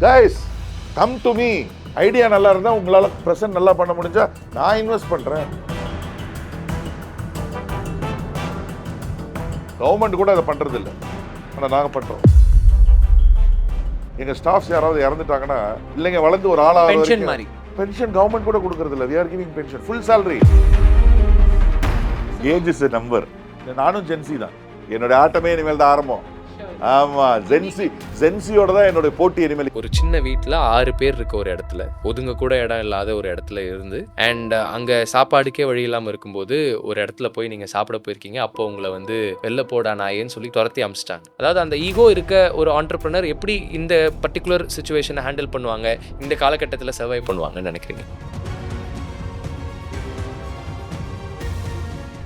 Guys come to me. Idea நல்லா இருந்தால் உங்களால் ப்ரெசன்ட் நல்லா பண்ண முடிஞ்சா நான் இன்வெஸ்ட் பண்ணுறேன். கவர்மெண்ட் கூட அதை பண்ணுறது இல்லை, ஆனால் நாங்கள் பண்ணுறோம். எங்கள் ஸ்டாஃப்ஸ் யாராவது இறந்துட்டாங்கன்னா இல்லைங்க வளர்ந்து ஒரு ஆளாக பென்ஷன் மாதிரி பென்ஷன் கவர்மெண்ட் கூட கொடுக்கறது இல்லை. We are giving pension full salary. Age is a number. நானும் ஜென்சி தான். என்னோட ஆட்டமே இனிமேல் தான் ஆரம்பம். ஆமா, ஜென்சியோட தான் என்னோட போட்டி இனிமேல். ஒரு சின்ன வீட்டில் 6 பேர் இருக்க ஒரு இடத்துல, ஒதுங்க கூட இடம் இல்லாத ஒரு இடத்துல இருந்து, அண்ட் அங்கே சாப்பாடுக்கே வழி இல்லாமல் இருக்கும்போது ஒரு இடத்துல போய் நீங்கள் சாப்பிட போயிருக்கீங்க. அப்போ உங்களை வந்து வெளில போடா நாயேன்னு சொல்லி துரத்தி அமிச்சிட்டாங்க. அதாவது அந்த ஈகோ இருக்க ஒரு ஆண்டர்பிரனர் எப்படி இந்த பர்டிகுலர் சுச்சுவேஷனை ஹேண்டில் பண்ணுவாங்க, இந்த காலகட்டத்தில் சர்வை பண்ணுவாங்கன்னு நினைக்கிறீங்க?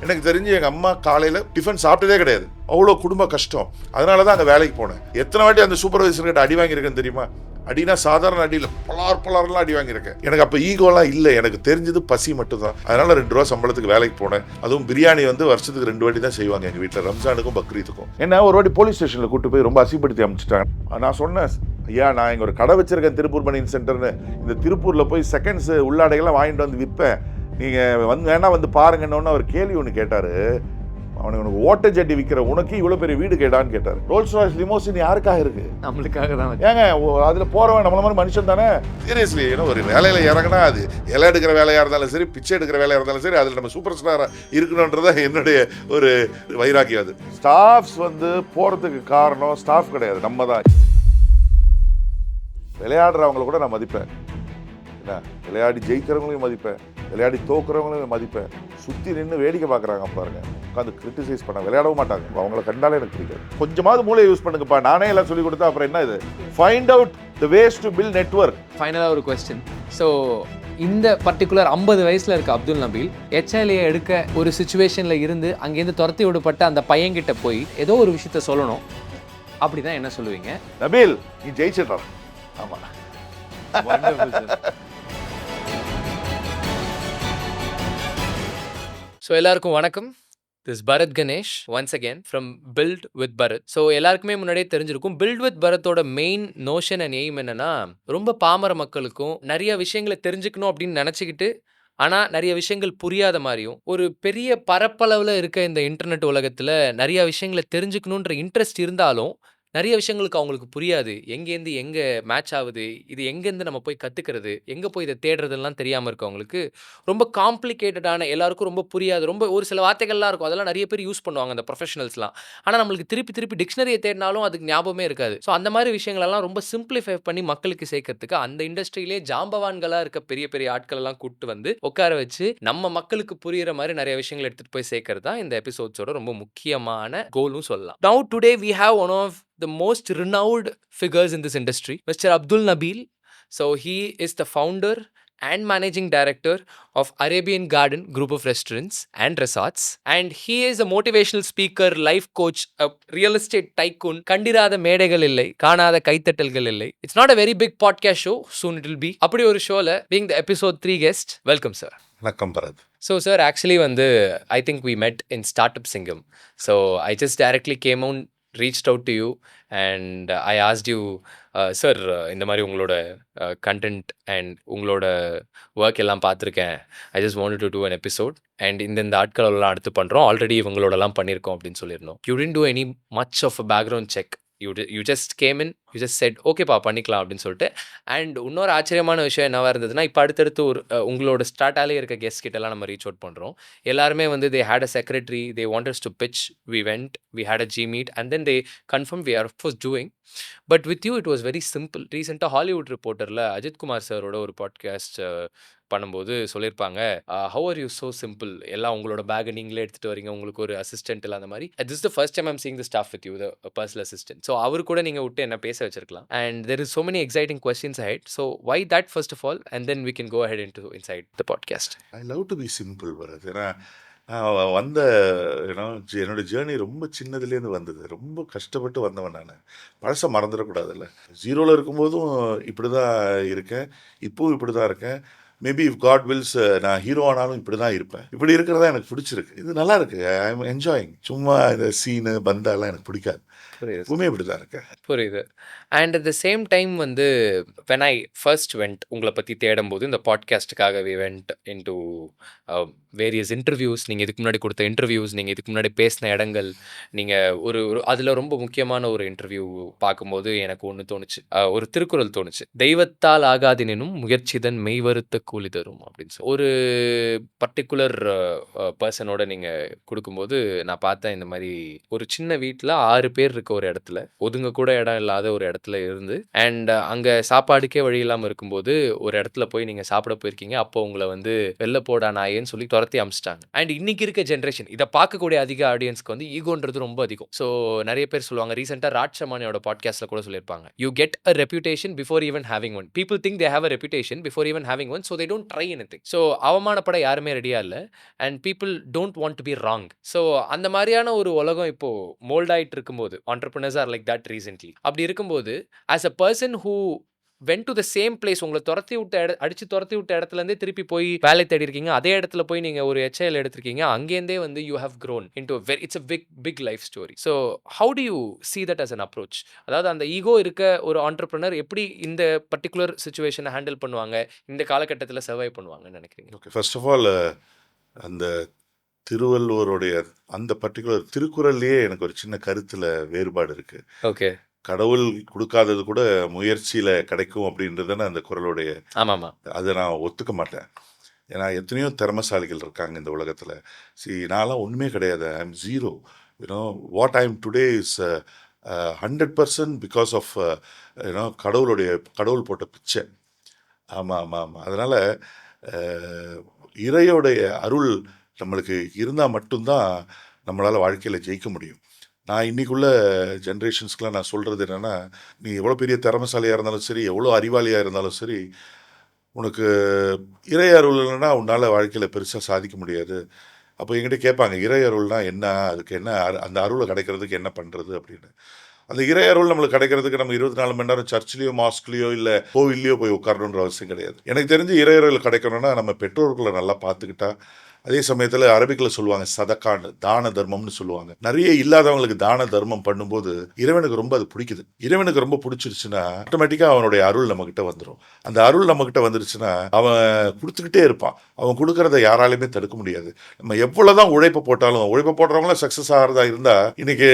எனக்கு தெரிஞ்சு எங்கள் அம்மா காலையில் டிஃபன் சாப்பிட்டதே கிடையாது. அவ்வளோ குடும்ப கஷ்டம். அதனால தான் அங்கே வேலைக்கு போனேன். எத்தனை வாட்டி அந்த சூப்பர்வைசர்கிட்ட அடி வாங்கியிருக்கேன்னு தெரியுமா? அடினா சாதாரண அடியில் பலார்லாம் அடி வாங்கியிருக்கேன். எனக்கு அப்போ ஈகோலாம் இல்லை. எனக்கு தெரிஞ்சது பசி மட்டும்தான். அதனால் 2 ரூபா சம்பளத்துக்கு வேலைக்கு போனேன். அதுவும் பிரியாணி வந்து வருஷத்துக்கு 2 வாட்டி தான் செய்வாங்க எங்கள் வீட்டில், ரம்ஜானுக்கும் பக்ரீத்துக்கும். என்ன ஒரு வாட்டி போலீஸ் ஸ்டேஷனில் கூப்பிட்டு போய் ரொம்ப அசிப்படுத்தி அனுப்பிச்சிட்டாங்க. நான் சொன்னேன், ஐயா நான் இங்கே ஒரு கடை வச்சிருக்கேன் திருப்பூர் மணியன் சென்டர்னு. இந்த திருப்பூரில் போய் செகண்ட்ஸ் உள்ளாடைகள்லாம் வாங்கிட்டு வந்து விற்பேன், நீங்கள் வேணா வந்து பாருங்கன்னு அவர் கேள்வி ஒன்று கேட்டார். அவனுக்கு ஓட்ட ஜட்டி விற்கிற உனக்கு இவ்வளோ பெரிய வீடு கேட்டான்னு கேட்டார். ரோல்ஸ் ராய்ஸ் லிமோசின் யாருக்காக இருக்கு? நம்மளுக்காக தான். ஏங்க அதில் போகிறவன் நம்மள மாதிரி மனுஷன் தானே. சீரியஸ்லி, ஏன்னா ஒரு வேலையில் இறங்கினா அது இலை எடுக்கிற வேலையாக இருந்தாலும் சரி, பிச்சை எடுக்கிற வேலையாக இருந்தாலும் சரி, அதில் நம்ம சூப்பர் ஸ்டாராக இருக்கணுன்றத என்னுடைய ஒரு வைராக்கியம். அது ஸ்டாஃப்ஸ் வந்து போகிறதுக்கு காரணம் ஸ்டாஃப் கிடையாது, நம்ம தான். விளையாடுறவங்களை கூட நான் மதிப்பேன். என்ன விளையாடி ஜெயிக்கிறவங்களையும் மதிப்பேன், விளையாடி தோக்குறவங்களையும் மதிப்பேன். சுற்றி நின்று வேடிக்கை பார்க்குறாங்க பாருங்க, உட்காந்து கிரிட்டிசைஸ் பண்ண விளையாடவும் மாட்டாங்க. அவங்கள கண்டாலே எனக்கு பிடிக்காது. கொஞ்சமாவது மூளையை யூஸ் பண்ணுங்கப்பா. நானே எல்லாம் சொல்லி கொடுத்தா அப்புறம் என்ன இது? Find out the ways to build network. ஃபைனலாக ஒரு கொஸ்டின். ஸோ இந்த பர்டிகுலர் 50 வயசில் இருக்க அப்துல் நபீல் HLA எடுக்க ஒரு சுச்சுவேஷனில் இருந்து அங்கேருந்து துரத்தி விடப்பட்ட அந்த பையன்கிட்ட போய் ஏதோ ஒரு விஷயத்த சொல்லணும் அப்படிதான் என்ன சொல்லுவீங்க? நபீல், நீ ஜெயிச்சிடலாம். ஆமாம். ஸோ எல்லாருக்கும் வணக்கம். This Bharath Ganesh once again from Build With Bharath. So எல்லாருக்குமே முன்னாடியே தெரிஞ்சிருக்கும், பில்ட் வித் பரத்தோட மெயின் நோஷன் அண்ட் எய்ம் என்னன்னா, ரொம்ப பாமர மக்களுக்கும் நிறைய விஷயங்களை தெரிஞ்சுக்கணும் அப்படின்னு நினச்சிக்கிட்டு ஆனால் நிறைய விஷயங்கள் புரியாத மாதிரியும், ஒரு பெரிய பரப்பளவில் இருக்க இந்த இன்டர்நெட் உலகத்தில் நிறைய விஷயங்களை தெரிஞ்சுக்கணுன்ற இன்ட்ரெஸ்ட் இருந்தாலும் நிறைய விஷயங்களுக்கு அவங்களுக்கு புரியாது. எங்கேருந்து எங்கே மேட்ச் ஆகுது, இது எங்கேருந்து நம்ம போய் கற்றுக்கிறது, எங்கே போய் இதை தேடுறதுலாம் தெரியாமல் இருக்கவங்களுக்கு ரொம்ப காம்ப்ளிகேட்டடான, எல்லாருக்கும் ரொம்ப புரியாது, ரொம்ப ஒரு சில வார்த்தைகள்லாம் இருக்கும், அதெல்லாம் நிறைய பேர் யூஸ் பண்ணுவாங்க அந்த ப்ரொஃபஷனல்ஸ்லாம். ஆனால் நம்மளுக்கு திருப்பி டிக்ஷனரியை தேடினாலும் அதுக்கு ஞாபகமே இருக்காது. ஸோ அந்த மாதிரி விஷயங்களெல்லாம் ரொம்ப சிம்பிளிஃபை பண்ணி மக்களுக்கு சேர்க்கறதுக்கு அந்த இண்டஸ்ட்ரியிலே ஜாம்பவான்களாக இருக்க பெரிய பெரிய ஆட்களெல்லாம் கூப்பிட்டு வந்து உட்கார வச்சு நம்ம மக்களுக்கு புரிகிற மாதிரி நிறைய விஷயங்கள் எடுத்துகிட்டு போய் சேர்க்கறது தான் இந்த எபிசோட்ஸோட ரொம்ப முக்கியமான கோலும் சொல்லலாம். Now today we have one of the most renowned figures in this industry, Mr. Abdul Nabeel. So he is the founder and managing director of Arabian Garden group of restaurants and resorts, and he is a motivational speaker, life coach, a real estate tycoon. கண்டிராத மேடைகள் இல்லை, காணாத கைத்தட்டல்கள் இல்லை. It's not a very big podcast show, soon it will be. அப்படி ஒரு ஷோல being the episode 3 guest, welcome sir. வணக்கம் Bharat. So sir, actually வந்து I think we met in Startup Singam. So I just directly came on, reached out to you and I asked you, sir, இந்த மாதிரி உங்களோட content and உங்களோட work எல்லாம் பார்த்துருக்கேன், I just wanted to do an episode and இந்த ஆட்களெல்லாம் அடுத்து பண்ணுறோம், already இவங்களோடலாம் பண்ணியிருக்கோம் அப்படின்னு சொல்லியிருந்தோம். You didn't do any much of a background check. You just came in, you just said ஓகேப்பா பண்ணிக்கலாம் அப்படின்னு சொல்லிட்டு. அண்ட் இன்னொரு ஆச்சரியமான விஷயம் என்னவா இருந்ததுன்னா, இப்போ அடுத்தடுத்து ஒரு உங்களோட ஸ்டார்ட்டாலே இருக்க கெஸ்ட் கிட்டலாம் நம்ம ரீச் அவுட் பண்ணுறோம். எல்லாருமே வந்து they had a secretary, they want us to pitch, we went, we had a G meet and then they confirmed we are of course doing. But with you it was very simple. ரீசெண்டாக Hollywood ரிப்போர்ட்டரில் Ajith Kumar சாரோட ஒரு podcast பண்ணும்போது சொல்லியிருப்பாங்க, how are you so simple, எல்லாம் உங்களோட பேக்கை நீங்களே எடுத்துகிட்டு வரீங்க, உங்களுக்கு ஒரு அசிஸ்டன்ட் இல்லை அந்த மாதிரி. This is the first time I'm seeing the staff with you, the personal assistant. So அவர் கூட நீங்கள் விட்டு என்ன பேச வச்சிருக்கலாம். And there is so many exciting questions ahead. So why that first of all, and then we can go ahead into inside the podcast. I love to be simple Bharat. ஏன்னா நான் வந்த என்னோட ஜேர்னி ரொம்ப சின்னதுலேருந்து வந்தது, ரொம்ப கஷ்டப்பட்டு வந்தவன் நான். பழசை மறந்துடக்கூடாதுல்ல. 0ல் இருக்கும்போதும் இப்படி தான் இருக்கேன், இப்போவும் இப்படி தான் இருக்கேன். மேபி இஃப் காட் வில்ஸ் நான் ஹீரோ ஆனாலும் இப்படி தான் இருப்பேன். இப்படி இருக்கிறதா எனக்கு பிடிச்சிருக்கு. இது நல்லா இருக்கு. I am enjoying. சும்மா இந்த சீனு பந்தாலாம் எனக்கு பிடிக்காது. புரியுது எப்பவுமே இப்படி தான் இருக்கேன். புரியுது. And at the same time வந்து வென் ஐ ஃபர்ஸ்ட் வெண்ட் உங்களை பற்றி தேடும்போது இந்த பாட்காஸ்ட்டுக்காக we went into various interviews. நீங்கள் இதுக்கு முன்னாடி கொடுத்த இன்டர்வியூஸ், நீங்கள் இதுக்கு முன்னாடி பேசின இடங்கள், நீங்கள் ஒரு அதில் ரொம்ப முக்கியமான ஒரு இன்டர்வியூ பார்க்கும்போது எனக்கு ஒன்று தோணுச்சு. ஒரு திருக்குறள் தோணுச்சு. தெய்வத்தால் ஆகாதினும் முயற்சிதன் மெய்வருத்த கூலி தரும் அப்படின்னு சொல்லி ஒரு பர்டிகுலர் பர்சனோட நீங்கள் கொடுக்கும்போது நான் பார்த்தேன். இந்த மாதிரி ஒரு சின்ன வீட்டில் 6 பேர் இருக்க ஒரு இடத்துல, ஒதுங்க கூட இடம் இல்லாத ஒரு இடத்துல இருந்து, அண்ட் அங்கே சாப்பாடுக்கே வழி இல்லாமல் இருக்கும்போது ஒரு இடத்துல போய் நீங்கள் சாப்பிட போயிருக்கீங்க. அப்போ உங்களை வந்து வெளில போடா நாயேன்னு சொல்லி துரத்தி அமிச்சிட்டாங்க. அண்ட் இன்னைக்கு இருக்க ஜென்ரேஷன் இதை பார்க்கக்கூடிய அதிக ஆடியன்ஸ்க்கு வந்து ஈகோன்றது ரொம்ப அதிகம். ஸோ நிறைய பேர் சொல்லுவாங்க, ரீசெண்டாக ராஜ் சமானியோட பாட்காஸ்ட்ல கூட சொல்லியிருப்பாங்க, you get a reputation before even having one. People think they have a reputation before even having one, so they don't try anything. So அவமானப்பட யாருமே ரெடியா இல்லை, and people don't want to be wrong. So அந்த மாதிரியான ஒரு உலகம் இப்போ mould ஆயிட்டு இருக்கும்போது, entrepreneurs are like that recently. அப்படி இருக்கும்போது as a person who went to the same place, உங்களை அடிச்சு துரத்தி விட்ட இடத்துல இருந்தே திருப்பி போய் வேலை தேடி இருக்கீங்க, அதே இடத்துல போய் நீங்க ஒரு HIL எடுத்திருக்கீங்க, அங்கேருந்தே வந்து you have grown into a very, it's a big life story. So how do you see that as an approach? அதாவது அந்த ஈகோ இருக்க ஒரு entrepreneur எப்படி இந்த பர்டிகுலர் சிச்சுவேஷனை ஹேண்டில் பண்ணுவாங்க, இந்த காலகட்டத்தில் சர்வைவ் பண்ணுவாங்கன்னு நினைக்கிறீங்க? ஓகே, ஃபர்ஸ்ட் ஆஃப் ஆல் அந்த திருவள்ளுவருடைய அந்த பர்டிகுலர் திருக்குறள்லயே எனக்கு ஒரு சின்ன கருத்துல வேறுபாடு இருக்கு. ஓகே. கடவுள் கொடுக்காதது கூட முயற்சியில கிடைக்கும் அப்படின்றதுன்னு அந்த குறளுடைய, ஆமாமா. அதை நான் ஒத்துக்க மாட்டேன். ஏன்னா எத்தனையோ திறமசாலிகள் இருக்காங்க இந்த உலகத்துல. நான்லாம் ஒண்ணுமே கிடையாது. I am zero. You know what I am today is 100% because of கடவுள் போட்ட பிச்சை. ஆமா ஆமா ஆமா. அதனால இறையோடைய அருள் நம்மளுக்கு இருந்தால் மட்டும்தான் நம்மளால் வாழ்க்கையில் ஜெயிக்க முடியும். நான் இன்றைக்குள்ள ஜென்ரேஷன்ஸ்க்கெலாம் நான் சொல்கிறது என்னென்னா, நீ எவ்வளோ பெரிய திறமைசாலியாக இருந்தாலும் சரி, எவ்வளோ அறிவாளியாக இருந்தாலும் சரி, உனக்கு இறை அருள் இல்லைன்னா உன்னால் வாழ்க்கையில் பெருசாக சாதிக்க முடியாது. அப்போ என்கிட்ட கேட்பாங்க, இறை அருள்னா என்ன, அதுக்கு என்ன, அந்த அருளை கிடைக்கிறதுக்கு என்ன பண்ணுறது அப்படின்னு. அந்த இறை அருள் நம்மளுக்கு கிடைக்கிறதுக்கு நம்ம 24 மணி நேரம் சர்ச்சிலையோ மாஸ்க்லையோ இல்லை கோவில்லையோ போய் உட்காரணுன்ற அவசியம் கிடையாது. எனக்கு தெரிஞ்சு இறை அருள் கிடைக்கணும்னா நம்ம பெற்றோர்களை நல்லா பார்த்துக்கிட்டா, அதே சமயத்தில் அரபிக்கில் சொல்லுவாங்க சதக்கான்னு, தான தர்மம்னு சொல்லுவாங்க. நிறைய இல்லாதவங்களுக்கு தான தர்மம் பண்ணும்போது இறைவனுக்கு ரொம்ப அது பிடிக்குது. இறைவனுக்கு ரொம்ப பிடிச்சிருச்சுன்னா ஆட்டோமேட்டிக்காக அவனுடைய அருள் நம்மக்கிட்ட வந்துடும். அந்த அருள் நம்மக்கிட்ட வந்துருச்சுன்னா அவன் கொடுத்துக்கிட்டே இருப்பான். அவன் கொடுக்கறத யாராலையுமே தடுக்க முடியாது. நம்ம எவ்வளோதான் உழைப்பை போட்டாலும், உழைப்பை போடுறவங்களாம் சக்ஸஸ் ஆகிறதா இருந்தால் இன்னைக்கு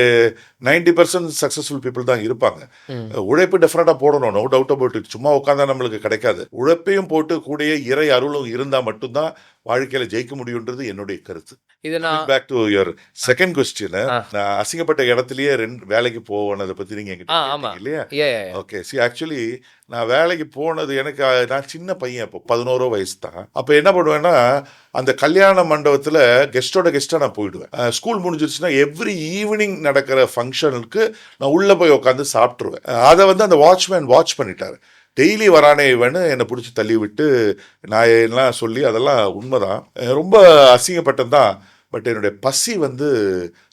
90% சக்ஸஸ்ஃபுல் பீப்புள் தான் இருப்பாங்க. உழைப்பு டெஃபினட்டாக போடணும், நோ டவுட் அபவுட் இட். சும்மா உட்காந்தா நம்மளுக்கு கிடைக்காது. உழைப்பையும் போட்டு கூடயே இறை அருளும் இருந்தால் மட்டும்தான் வாழ்க்கையில ஜெயிக்க முடியும்ன்றது என்னுடைய கருத்து. இது நான் back to your second question. நான் அசிங்கப்பட்ட இடத்துலயே வேலைக்கு போனதை பத்தி நீங்க என்கிட்ட கேட்டீங்க இல்லையா? ஓகே, ஆக்சுவலி நான் வேலைக்கு போனது, எனக்கு நான் சின்ன பையன், இப்போ 11 வயசு தான். அப்போ என்ன பண்ணுவேன்னா, அந்த கல்யாண மண்டபத்தில் கெஸ்ட்டாக நான் போயிடுவேன். ஸ்கூல் முடிஞ்சிருச்சுன்னா எவ்ரி ஈவினிங் நடக்கிற ஃபங்க்ஷனுக்கு நான் உள்ளே போய் உட்காந்து சாப்பிட்ருவேன். அதை வந்து அந்த வாட்ச்மேன் வாட்ச் பண்ணிட்டாரு. டெய்லி வரானே இவனு என்னை பிடிச்சி தள்ளி விட்டு நான் எல்லாம் சொல்லி, அதெல்லாம் உண்மைதான், ரொம்ப அசிங்கப்பட்டது தான். பட் என்னுடைய பசி வந்து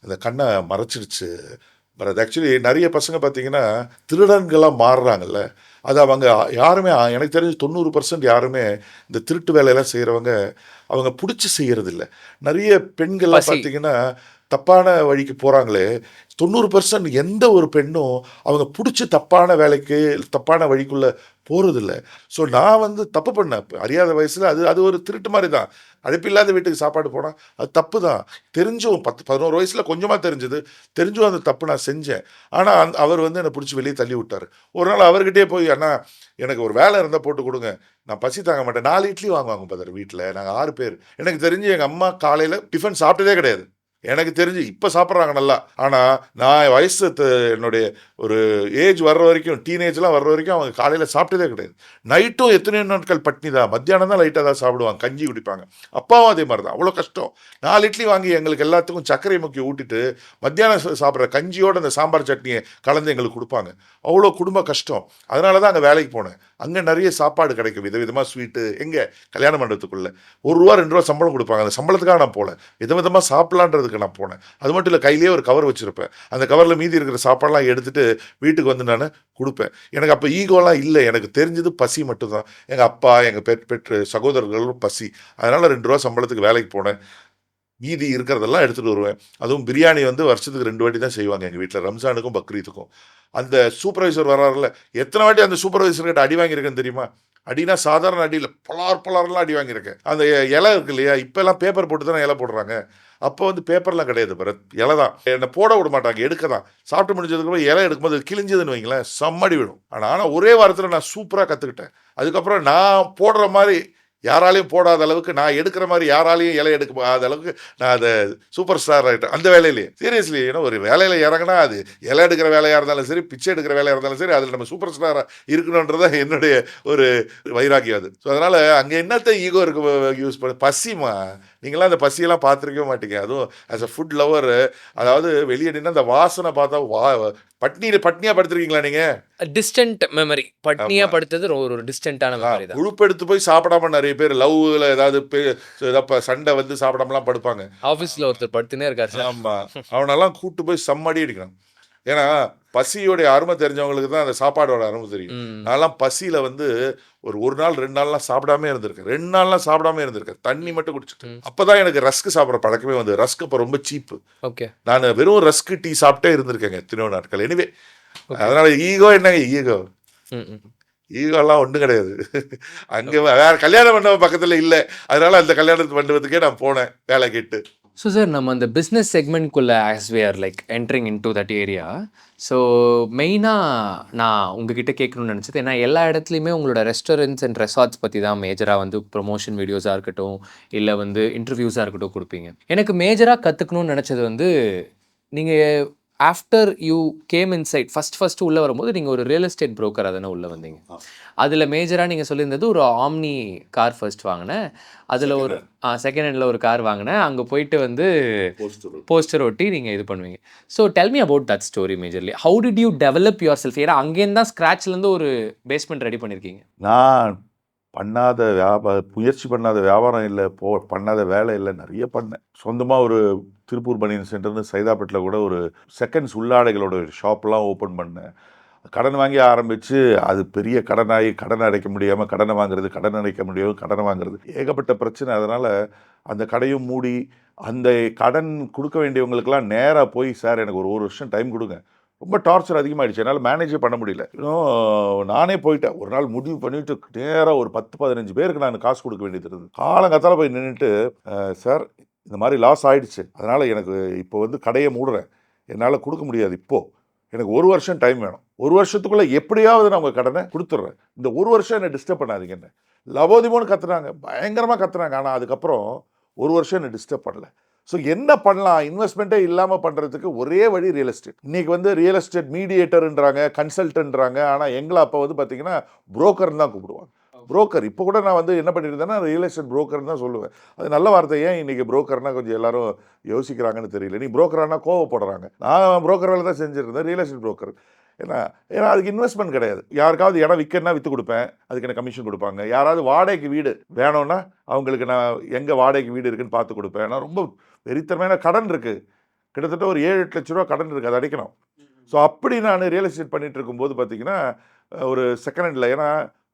அந்த கண்ணை மறைச்சிருச்சு. பட் அது ஆக்சுவலி நிறைய பசங்க பார்த்தீங்கன்னா திருடன்களாக மாறுறாங்கல்ல, அது அவங்க யாருமே, எனக்கு தெரிஞ்சு 90% யாருமே இந்த திருட்டு வேலையெல்லாம் செய்கிறவங்க அவங்க பிடிச்சி செய்கிறதில்ல. நிறைய பெண்கள்லாம் பார்த்தீங்கன்னா தப்பான வழிக்கு போகிறாங்களே, 90% எந்த ஒரு பெண்ணும் அவங்க பிடிச்சி தப்பான வேலைக்கு தப்பான வழிக்குள்ளே போகிறதில்ல. ஸோ நான் வந்து தப்பு பண்ணேன் அறியாத வயசில். அது ஒரு திருட்டு மாதிரி தான். அழைப்பில்லாத வீட்டுக்கு சாப்பாடு போனால் அது தப்பு தான். தெரிஞ்சும் 10-11 வயசில் கொஞ்சமாக தெரிஞ்சும் அந்த தப்பு நான் செஞ்சேன். ஆனால் அவர் வந்து என்னை பிடிச்சி வெளியே தள்ளி விட்டார். ஒரு நாள் அவர்கிட்டே போய், அண்ணா எனக்கு ஒரு வேலை இருந்தால் போட்டு கொடுங்க, நான் பசி தாங்க மாட்டேன். 4 இட்லி வாங்குவாங்க பதர் வீட்டில், நாங்கள் 6 பேர். எனக்கு தெரிஞ்சு எங்கள் அம்மா காலையில் டிஃபன் சாப்பிட்டதே கிடையாது. எனக்கு தெரிஞ்சு இப்போ சாப்பிட்றாங்க நல்லா. ஆனால் நான் வயசு என்னுடைய ஒரு ஏஜ் வர்ற வரைக்கும், டீனேஜ்லாம் வர்ற வரைக்கும் அவங்க காலையில் சாப்பிட்டதே கிடையாது. நைட்டும் எத்தனையோ நாட்கள் பட்னி தான். மத்தியானம் தான் லைட்டாக தான் சாப்பிடுவாங்க, கஞ்சி குடிப்பாங்க. அப்பாவும் அதே மாதிரி தான். அவ்வளோ கஷ்டம். 4 இட்லி வாங்கி எங்களுக்கு எல்லாத்துக்கும் சர்க்கரை முக்கி ஊட்டிட்டு மத்தியானம் சாப்பிட்ற கஞ்சியோடு அந்த சாம்பார் சட்னியை கலந்து எங்களுக்கு கொடுப்பாங்க. அவ்வளோ குடும்ப கஷ்டம். அதனால தான் அங்கே வேலைக்கு போனேன். அங்கே நிறைய சாப்பாடு கிடைக்கும், விதவிதமாக ஸ்வீட்டு. எங்கே கல்யாண மண்டபத்துக்குள்ளே ₹1 ₹2 சம்பளம் கொடுப்பாங்க. அந்த சம்பளத்துக்காக நான் போகல, விதவிதமாக சாப்பிட்லான்றதுக்கு ஹோட்டலுக்கு நான் போனேன். அது மட்டும் இல்லை, கையிலேயே ஒரு கவர் வச்சுருப்பேன். அந்த கவரில் மீதி இருக்கிற சாப்பாடெலாம் எடுத்துகிட்டு வீட்டுக்கு வந்து நான் கொடுப்பேன். எனக்கு அப்போ ஈகோலாம் இல்லை. எனக்கு தெரிஞ்சது பசி மட்டும்தான். எங்கள் அப்பா, எங்கள் பெற்ற சகோதரர்களும் பசி. அதனால் 2 ரூபா சம்பளத்துக்கு வேலைக்கு போனேன். மீதி இருக்கிறதெல்லாம் எடுத்துகிட்டு வருவேன். அதுவும் பிரியாணி வந்து வருஷத்துக்கு 2 வாட்டி தான் செய்வாங்க எங்கள் வீட்டில், ரம்ஜானுக்கும் பக்ரீத்துக்கும். அந்த சூப்பர்வைசர் வர்றாருல, எத்தனை வாட்டி அந்த சூப்பர்வைசர்கிட்ட அடி வாங்கியிருக்கேன்னு தெரியுமா? அடினா சாதாரண அடியில் பலார்லாம் அடி வாங்கியிருக்கேன். அந்த இலை இருக்கு இல்லையா, இப்போல்லாம் பேப்பர் போட்டு தானே இலை போடுறாங்க. அப்போ வந்து பேப்பர்லாம் கிடையாது பரத், இலை தான். என்னை போட விட மாட்டாங்க, எடுக்க தான். சாப்பிட்டு முடிஞ்சதுக்கப்புறம் இலை எடுக்கும்போது கிழிஞ்சதுன்னு வைங்களேன், செம்மடி விடும். ஆனால் ஒரே வாரத்தில் நான் சூப்பராக கற்றுக்கிட்டேன். அதுக்கப்புறம் நான் போடுற மாதிரி யாராலையும் போடாத அளவுக்கு, நான் எடுக்கிற மாதிரி யாராலையும் இலை எடுக்காத அளவுக்கு நான் அதை சூப்பர் ஸ்டார் ஆகிட்டேன் அந்த வேலையிலேயே. சீரியஸ்லி, ஏன்னா ஒரு வேலையில் இறங்கினா அது இலை எடுக்கிற வேலையாக இருந்தாலும் சரி, பிச்சை எடுக்கிற வேலையாக இருந்தாலும் சரி, அதில் நம்ம சூப்பர் ஸ்டாராக இருக்கணுன்றதான் என்னுடைய ஒரு வைராக்கியம் அது. ஸோ அதனால் அங்கே என்னத்த ஈகோ இருக்கு யூஸ் பண்ண, பசிமா. நீங்களாம் அந்த பசியெல்லாம் பார்த்துருக்கவே மாட்டீங்க. அதுவும் ஆஸ் அ ஃபுட் லவர், அதாவது வெளியே நின்று அந்த வாசனை பார்த்தா பட்னியாக படுத்துருக்கீங்களா நீங்கள்? Distant memory. பட்னியா படுத்தது ஒரு டிஸ்டன்ட்டான மெமரி தான். உழுப்பெடுத்து போய் சாப்பிடாம நிறைய பேர் லவ்ல ஏதாவது சண்டை வந்து சாப்பிடாமலாம் படுப்பாங்க. ஆஃபீஸில் ஒருத்தர் படுத்துனே இருக்காரு சார். ஆமாம், அவனெல்லாம் கூப்பிட்டு போய் செம்மடி அடிக்கணும். ஏன்னா பசியோடைய அருமை தெரிஞ்சவங்களுக்கு தான் அந்த சாப்பாடோட அருமை தெரியும். நான்லாம் பசியில் வந்து ஒரு நாள் 2 நாள்லாம் சாப்பிடாமே இருந்திருக்கேன். 2 நாள்லாம் சாப்பிடாமே இருந்திருக்கேன், தண்ணி மட்டும் குடிச்சிட்டு. அப்போதான் எனக்கு ரஸ்க்கு சாப்பிட்ற பழக்கமே வந்து. ரஸ்க் இப்போ ரொம்ப சீப்பு. ஓகே, நான் வெறும் ரஸ்க்கு டீ சாப்பிட்டே இருந்திருக்கேங்க எத்தனையோ நாட்கள். எனிவே, அதனால ஈகோ என்னங்க ஈகோலாம் ஒன்றும் கிடையாது. அங்கே வேற கல்யாண மண்டபம் பக்கத்தில் இல்லை, அதனால அந்த கல்யாண மண்டபத்துக்கே நான் போனேன் வேலை கேட்டு. ஸோ சார், நம்ம அந்த பிஸ்னஸ் செக்மெண்ட்குள்ளே as we are like entering into that area. So மெயினாக நான் உங்ககிட்ட கேட்கணும்னு நினச்சது, ஏன்னா எல்லா இடத்துலையுமே உங்களோட ரெஸ்டாரண்ட்ஸ் அண்ட் ரெசார்ட்ஸ் பற்றி தான் மேஜராக வந்து ப்ரொமோஷன் வீடியோஸாக இருக்கட்டும், இல்லை வந்து இன்டர்வியூஸாக இருக்கட்டும் கொடுப்பீங்க. எனக்கு மேஜராக கற்றுக்கணும்னு நினச்சது வந்து, நீங்கள் after you came inside first உள்ளே வரும்போது நீங்கள் ஒரு ரியல் எஸ்டேட் புரோக்கராக தானே உள்ளே வந்தீங்க. அதில் மேஜராக நீங்கள் சொல்லியிருந்தது ஒரு ஆம்னி கார் ஃபர்ஸ்ட் வாங்கினேன், அதில் ஒரு செகண்ட் ஹேண்டில் ஒரு கார் வாங்கினேன், அங்கே போயிட்டு வந்து போஸ்டர் ஒட்டி நீங்கள் இது பண்ணுவீங்க. So tell me about that story majorly. How did you develop your self? ஏன்னா அங்கேருந்து தான் ஸ்க்ராட்ச்லேருந்து ஒரு பேஸ்மெண்ட் ரெடி பண்ணியிருக்கீங்க. நான் பண்ணாத முயற்சி பண்ணாத வியாபாரம் இல்லை, பண்ணாத வேலை இல்லை, நிறைய பண்ணேன். சொந்தமாக ஒரு திருப்பூர் பனியன் சென்டர்னு சைதாப்பேட்டில் கூட ஒரு செகண்ட்ஸ் உள்ளாடைகளோட ஷாப்லாம் ஓப்பன் பண்ணேன். கடன் வாங்கி ஆரம்பித்து அது பெரிய கடனாகி கடனை அடைக்க முடியாமல் கடனை வாங்குறது, கடன் அடைக்க முடியாமல் கடனை வாங்குறது, ஏகப்பட்ட பிரச்சனை. அதனால் அந்த கடையும் மூடி, அந்த கடன் கொடுக்க வேண்டியவங்களுக்கெல்லாம் நேராக போய், சார் எனக்கு ஒரு வருஷம் டைம் கொடுங்க. ரொம்ப டார்ச்சர் அதிகமாகிடுச்சு, என்னால் மேனேஜே பண்ண முடியல. இன்னும் நானே போயிட்டேன். ஒரு நாள் முடிவு பண்ணிவிட்டு நேராக ஒரு 10-15 பேருக்கு நான் காசு கொடுக்க வேண்டியது இருந்தது. காலங்காத்தால போய் நின்றுட்டு, சார் இந்த மாதிரி லாஸ் ஆகிடுச்சு, அதனால் எனக்கு இப்போ வந்து கடையை மூடுறேன், என்னால் கொடுக்க முடியாது, இப்போது எனக்கு 1 வருஷம் டைம் வேணும். 1 வருஷத்துக்குள்ளே எப்படியாவது நான் உங்கள் கடனை கொடுத்துட்றேன், இந்த 1 வருஷம் என்னை டிஸ்டர்ப் பண்ணாதீங்க. என்ன லபோதிமோன்னு கத்துனாங்க, பயங்கரமாக கத்துனாங்க. ஆனால் அதுக்கப்புறம் 1 வருஷம் என்னை டிஸ்டர்ப் பண்ணல. ஸோ என்ன பண்ணலாம், இன்வெஸ்ட்மெண்ட்டே இல்லாமல் பண்ணுறதுக்கு ஒரே வழி ரியல் எஸ்டேட். இன்றைக்கி வந்து ரியல் எஸ்டேட் மீடியேட்டர்ன்றாங்க, கன்சல்டன்ட்றாங்க. ஆனால் எங்களை அப்போ வந்து பார்த்திங்கன்னா புரோக்கர்னு தான் கூப்பிடுவாங்க. புரோக்கர் இப்போ கூட நான் வந்து என்ன பண்ணியிருந்தேன்னா ரியல் எஸ்டேட் புரோக்கர்னு தான் சொல்லுவேன். அது நல்ல வார்த்தை. ஏன் இன்றைக்கி புரோக்கர்னா கொஞ்சம் எல்லாரும் யோசிக்கிறாங்கன்னு தெரியல. நீ புரோக்கரானா கோவப்படுறாங்க. நான் புரோக்கர் வேலை தான் செஞ்சுருந்தேன், ரியல் எஸ்டேட் புரோக்கர். ஏன்னா அதுக்கு இன்வெஸ்ட்மெண்ட் கிடையாது. யாருக்காவது இடம் விற்கணும்னா விற்று கொடுப்பேன், அதுக்கு எனக்கு கமிஷன் கொடுப்பாங்க. யாராவது வாடகைக்கு வீடு வேணும்னா அவங்களுக்கு நான் எங்கே வாடகைக்கு வீடு இருக்குன்னு பார்த்து கொடுப்பேன். நான் ரொம்ப வெறித்தனமான கடன் இருக்குது, கிட்டத்தட்ட ஒரு 7-8 லட்ச ரூபா கடன் இருக்குது, அதை அடைக்கணும். ஸோ அப்படி நான் ரியல் எஸ்டேட் பண்ணிகிட்டு இருக்கும்போது பார்த்திங்கன்னா ஒரு செகண்ட் ஹேண்டில், ஏன்னா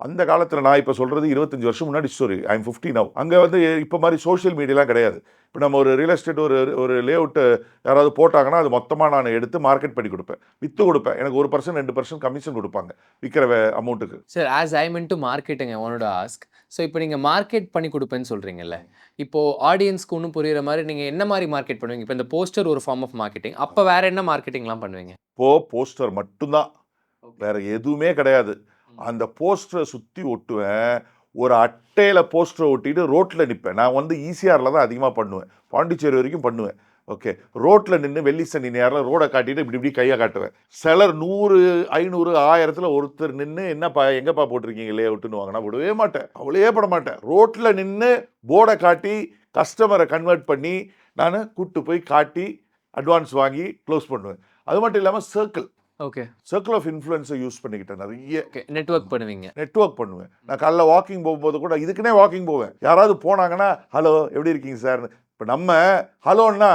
அந்த காலத்தில் நான் இப்போ சொல்கிறது 25 வருஷம் முன்னாடி ஸ்டோரி. I am 50 now. அங்கே வந்து இப்போ மாதிரி சோஷியல் மீடியாலாம் கிடையாது. இப்போ நம்ம ஒரு ரியல் எஸ்டேட் ஒரு லே அவுட்டு யாராவது போட்டாங்கன்னா அது மொத்தமாக நான் எடுத்து மார்க்கெட் பண்ணி கொடுப்பேன், விற்று கொடுப்பேன். எனக்கு 1% 2% கமிஷன் கொடுப்பாங்க விற்கிற அமௌண்ட்டுக்கு. Sir, as I mean to marketing, I want to ask. So இப்போ நீங்கள் மார்க்கெட் பண்ணி கொடுப்பேன்னு சொல்கிறீங்கல்ல, இப்போது ஆடியன்ஸ்க்கு ஒன்றும் புரிகிற மாதிரி நீங்கள் என்ன மாதிரி மார்க்கெட் பண்ணுவீங்க? இப்போ இந்த போஸ்டர் ஒரு ஃபார்ம் ஆஃப் மார்க்கெட்டிங், அப்போ வேறு என்ன மார்க்கெட்டிங்லாம் பண்ணுவீங்க? இப்போது போஸ்டர் மட்டும்தான், வேறு எதுவுமே கிடையாது. அந்த போஸ்டரை சுற்றி ஒட்டுவேன். ஒரு அட்டையில் போஸ்டரை ஒட்டிட்டு ரோட்டில் நிற்பேன். நான் வந்து ஈசிஆரில் தான் அதிகமாக பண்ணுவேன், பாண்டிச்சேரி வரைக்கும் பண்ணுவேன். ஓகே, ரோட்டில் நின்று வெள்ளி சனி நேரம் ரோடை காட்டிட்டு இப்படி இப்படி கையை காட்டுவேன். சிலர் 100, 500, 1000 ஒருத்தர் நின்று என்னப்பா எங்கேப்பா போட்டிருக்கீங்க லே அவுட்டுன்னு வாங்க. நான் விடவே மாட்டேன், அவளையே பட மாட்டேன். ரோட்டில் நின்று போர்டை காட்டி கஸ்டமரை கன்வெர்ட் பண்ணி நான் கூப்பிட்டு போய் காட்டி அட்வான்ஸ் வாங்கி க்ளோஸ் பண்ணுவேன். அது மட்டும் இல்லாமல் சர்க்கிள் ஆஃப் இன்ஃப்ளூயன்ஸை யூஸ் பண்ணிக்கிட்டேன். நிறைய நெட்வொர்க் பண்ணுவேன். நான் காலைல வாக்கிங் போகும்போது கூட இதுக்குன்னே வாக்கிங் போவேன். யாராவது போனாங்கன்னா ஹலோ எப்படி இருக்கீங்க சார், இப்போ நம்ம ஹலோன்னா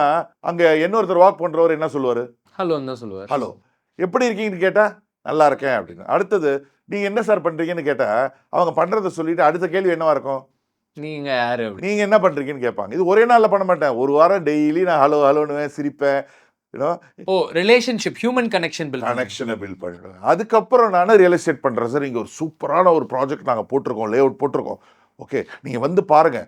அங்கே இன்னொருத்தர் வாக் பண்ணுறவர் என்ன சொல்லுவார்? ஹலோன்னு தான் சொல்லுவார். ஹலோ, எப்படி இருக்கீங்கன்னு கேட்டால் நல்லா இருக்கேன் அப்படின்னு. அடுத்தது நீங்கள் என்ன சார் பண்ணுறீங்கன்னு கேட்டால் அவங்க பண்ணுறதை சொல்லிட்டு அடுத்த கேள்வி என்னவா இருக்கும்? நீங்க யாரு அப்படி? நீங்கள் என்ன பண்ணுறீங்கன்னு கேட்பாங்க. இது ஒரே நாளில் பண்ண மாட்டேன், ஒரு வாரம் டெய்லி நான் ஹலோ ஹலோன்னுவேன், சிரிப்பேன், ஓ ரிலேஷன்ஷிப், ஹியூமன் கனெக்ஷன் பில்ட் கனெக்ஷனை பில்ட் பண்ணிடுவேன். அதுக்கப்புறம் நான் ரியல் எஸ்டேட் பண்ணுறேன் சார், இங்கே ஒரு சூப்பரான ஒரு ப்ராஜெக்ட் நாங்கள் போட்டிருக்கோம், லே அவுட் போட்டிருக்கோம், ஓகே நீங்கள் வந்து பாருங்க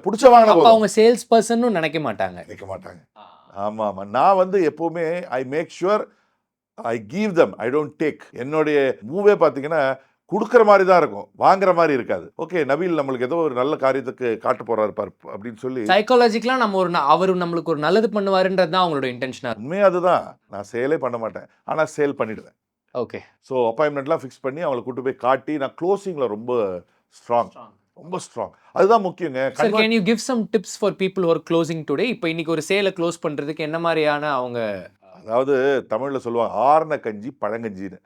பிடிச்ச வாங்கின அப்ப அவங்க சேல்ஸ் பர்சன் நினைக்க மாட்டாங்க. நினைக்க மாட்டாங்க. ஆமாம் ஆமாம், நான் வந்து எப்போவுமே I make sure I give them, I don't take. என்னுடைய மூவே பார்த்தீங்கன்னா கொடுக்குற மாதிரி தான் இருக்கும், வாங்குற மாதிரி இருக்காது. ஓகே நபீல் நம்மளுக்கு ஏதோ ஒரு நல்ல காரியத்துக்கு காட்ட போறாரு பார் அப்படின்னு சொல்லி சைக்காலஜிக்கலா நம்ம அவர் நம்மளுக்கு ஒரு நல்லது பண்ணுவாருன்றது தான் அவங்களோட இன்டென்ஷனா. உண்மையாக அதுதான். நான் சேலே பண்ண மாட்டேன், ஆனால் சேல் பண்ணிடுவேன். ஓகே. ஸோ அப்பாயின்மெண்ட்லாம் ஃபிக்ஸ் பண்ணி அவங்களை கூட்டு போய் காட்டி நான் க்ளோசிங்கில் ரொம்ப ஸ்ட்ராங். அதுதான் முக்கியங்க. Sir, can you give some tips for people who are closing today? இப்போ இன்னைக்கு ஒரு சேலை க்ளோஸ் பண்றதுக்கு என்ன மாதிரியான அவங்க அதாவது தமிழில் சொல்லுவாங்க ஆர்ன கஞ்சி பழங்கஞ்சின்னு.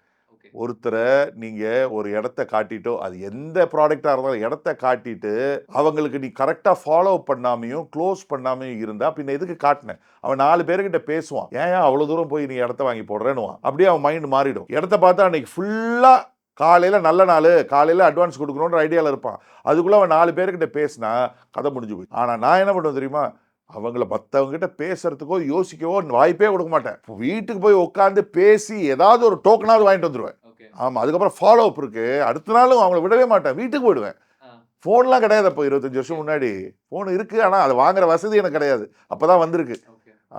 ஒருத்தரை நீங்கள் ஒரு இடத்த காட்டிட்டோ, அது எந்த ப்ராடக்டாக இருந்தாலும் இடத்த காட்டிட்டு அவங்களுக்கு நீ கரெக்டாக ஃபாலோ பண்ணாமையும் க்ளோஸ் பண்ணாமையும் இருந்தால் பின்ன எதுக்கு காட்டினேன்? அவன் 4 பேர்கிட்ட பேசுவான், ஏன் அவ்வளோ தூரம் போய் நீ இடத்த வாங்கி போடுறேன்னுவான். அப்படியே அவன் மைண்ட் மாறிடும். இடத்த பார்த்தா அன்னைக்கு ஃபுல்லாக காலையில் நல்ல நாள், காலையில் அட்வான்ஸ் கொடுக்கணுன்ற ஐடியாவில் இருப்பான். அதுக்குள்ளே அவன் 4 பேர்கிட்ட பேசினா கதை முடிஞ்சு போய். ஆனால் நான் என்ன பண்ணுவேன் தெரியுமா? அவங்கள மற்றவங்ககிட்ட பேசுறதுக்கோ யோசிக்கவோ வாய்ப்பே கொடுக்க மாட்டேன். வீட்டுக்கு போய் உட்காந்து பேசி ஏதாவது ஒரு டோக்கனாவது வாங்கிட்டு வந்துடுவேன். ஆமாம், அதுக்கப்புறம் ஃபாலோ அப் இருக்கு. அடுத்த நாளும் அவங்கள விடவே மாட்டேன், வீட்டுக்கு போயிடுவேன். ஃபோன்லாம் கிடையாது. அப்போ 25 வருஷம் முன்னாடி ஃபோன் இருக்குது, ஆனால் அதை வாங்குற வசதி எனக்கு கிடையாது, அப்போ தான் வந்திருக்கு.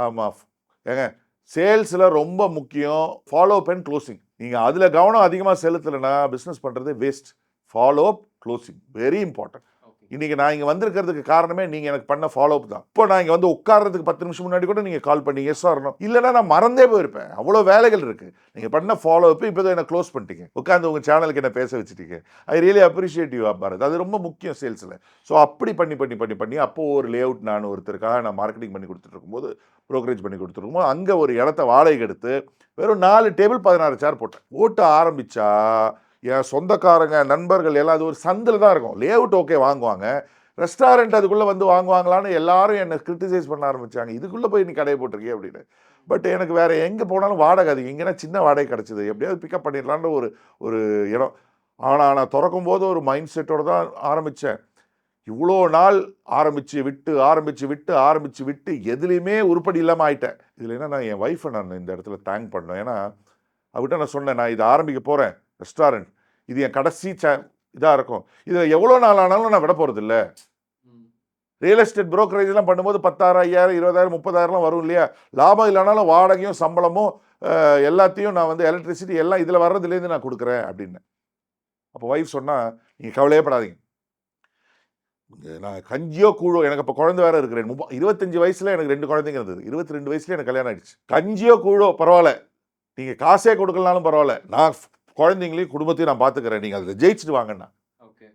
ஆமாம் ஏங்க, சேல்ஸில் ரொம்ப முக்கியம் ஃபாலோ அப் அண்ட் க்ளோசிங். நீங்கள் அதில் கவனம் அதிகமாக செலுத்தலைன்னா பிஸ்னஸ் பண்ணுறது waste. Follow up closing very important. இன்றைக்கி நான் இங்கே வந்திருக்கிறதுக்கு காரணமே நீங்கள் எனக்கு பண்ண ஃபாலோ அப் தான். இப்போ நான் இங்கே வந்து உட்கார்றதுக்கு 10 நிமிஷம் முன்னாடி கூட நீங்கள் கால் பண்ணி எஸ் வரணும், இல்லைனா நான் மறந்தே போயிருப்பேன். அவ்வளோ வேலைகள் இருக்குது. நீங்கள் பண்ண ஃபாலோ அப் இப்போ தான் என்ன க்ளோஸ் பண்ணிட்டீங்க, உட்காந்து உங்கள் சேனலுக்கு என்ன பேச வச்சுட்டீங்க. I really appreciate you Bharat. அது ரொம்ப முக்கியம் சேல்ஸில். ஸோ அப்படி பண்ணி அப்போது ஒரு லே அவுட் நான் ஒருத்தருக்காக நான் மார்க்கெட்டிங் பண்ணி கொடுத்துட்டு இருக்கும்போது, ப்ரோக்கரேஜ் பண்ணி கொடுத்துருக்கும்போது அங்கே ஒரு இடத்த வாடகைக்கு எடுத்து வெறும் 4 டேபிள் 16 சேர் போட்டு ஆரம்பித்தா என் சொந்தக்காரங்க நண்பர்கள் எல்லாம் அது ஒரு சந்தில் தான் இருக்கும். லே அவுட் ஓகே வாங்குவாங்க, ரெஸ்டாரண்ட் அதுக்குள்ளே வந்து வாங்குவாங்களான்னு எல்லாரும் என்னை கிரிட்டிசைஸ் பண்ண ஆரம்பித்தாங்க. இதுக்குள்ளே போய் நீ கடையை போட்டிருக்கே அப்படின்னு. பட் எனக்கு வேறு எங்கே போனாலும் வாடகை அதிகம், இங்கேனா சின்ன வாடகை கிடச்சிது, எப்படியாவது பிக்கப் பண்ணிடலான்ற ஒரு இடம். ஆனால் நான் திறக்கும் போது ஒரு மைண்ட் செட்டோடு தான் ஆரம்பித்தேன். இவ்வளோ நாள் ஆரம்பித்து விட்டு எதுலேயுமே உருப்படி இல்லாமல் ஆயிட்டேன். இதில் என்ன, நான் என் ஒய்ஃபை நான் இந்த இடத்துல தேங்க் பண்ணேன். ஏன்னா அவர்கிட்ட நான் சொன்னேன், நான் இதை ஆரம்பிக்க போகிறேன் ரெஸ்டாரண்ட், இது என் கடைசி இதாக இருக்கும், இதில் எவ்வளோ நாள் ஆனாலும் நான் விட போகிறது இல்லை. ரியல் எஸ்டேட் ப்ரோக்கரேஜ்லாம் பண்ணும்போது 10,000 5,000 20,000 30,000 வரும் இல்லையா? லாபம் இல்லைனாலும் வாடகையும் சம்பளமும் எல்லாத்தையும் நான் வந்து எலக்ட்ரிசிட்டி எல்லாம் இதில் வர்றதுலேருந்து நான் கொடுக்குறேன் அப்படின்னு. அப்போ ஒய்ஃப் சொன்னால், நீங்கள் கவலையே படாதீங்க, நான் கஞ்சியோ கூழோ, எனக்கு அப்போ குழந்தை வேறு இருக்கிறேன். 25 வயசில் எனக்கு 2 குழந்தைங்க இருந்தது. 22 வயசுல எனக்கு கல்யாணம் ஆகிடுச்சு. கஞ்சியோ கூழோ பரவாயில்ல, நீங்கள் காசே கொடுக்கலனாலும் பரவாயில்ல, நான் குழந்தைங்களையும் குடும்பத்தையும் நான் பார்த்துக்கிறேன், நீங்கள் அதில் ஜெயிச்சுட்டு வாங்கண்ணா. ஓகே,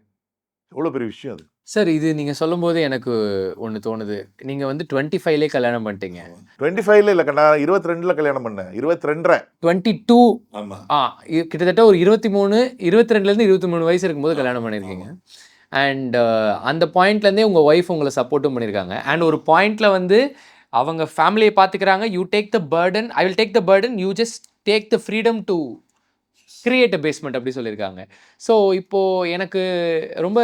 எவ்வளோ பெரிய விஷயம் அது. சார் இது நீங்கள் சொல்லும் போது எனக்கு ஒன்று தோணுது. நீங்கள் வந்து 25லே கல்யாணம் பண்ணிட்டீங்க. 25ல இல்லை, நான் 22ல் கல்யாணம் பண்ணேன். 22 22. ஆமாம், கிட்டத்தட்ட ஒரு 22லேருந்து 23 வயசு இருக்கும்போது கல்யாணம் பண்ணியிருக்கீங்க. அண்ட் அந்த பாயிண்ட்லேருந்தே உங்கள் ஒய்ஃப் உங்களை சப்போர்ட்டும் பண்ணியிருக்காங்க. அண்ட் ஒரு பாயிண்டில் வந்து அவங்க ஃபேமிலியை பார்த்துக்கிறாங்க. You take the Burton, I will take the Burton, you just take the freedom to create a basement அப்படி சொல்லியிருக்காங்க. ஸோ இப்போது எனக்கு ரொம்ப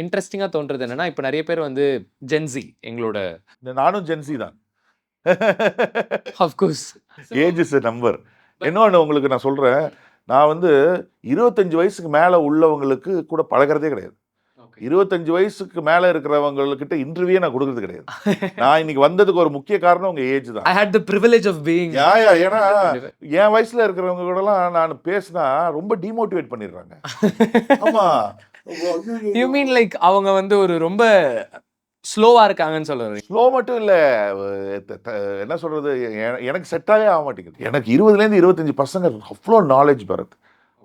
இன்ட்ரெஸ்டிங்காக தோன்றது என்னென்னா, இப்போ நிறைய பேர் வந்து ஜென்சி, எங்களோட நானும் ஜென்சி தான். Of course age is a number. இன்னொன்று உங்களுக்கு நான் சொல்கிறேன், நான் வந்து 25 வயசுக்கு மேலே உள்ளவங்களுக்கு கூட பழகிறதே கிடையாது. 25 வயசுக்கு மேலே இருக்கிறவங்கக்கிட்ட இன்டர்வியூ நான் கொடுக்கறது கிடையாது. நான் இன்னைக்கு வந்ததுக்கு ஒரு முக்கிய காரணம் உங்கள் ஏஜ் தான். I hate the privilege of being. ஏன்னா என் வயசில் இருக்கிறவங்க கூடலாம் நான் பேசினா ரொம்ப டிமோட்டிவேட் பண்ணிடுறாங்க. ஆமாம், யூ மீன் லைக் அவங்க வந்து ஒரு ரொம்ப ஸ்லோவாக இருக்காங்கன்னு சொல்லுறேன். ஸ்லோ மட்டும் இல்லை, என்ன சொல்கிறது, எனக்கு செட்டாகவே ஆக மாட்டேங்குது. எனக்கு 20லேருந்து 25 பசங்க அவ்வளோ நாலேஜ் பரத்,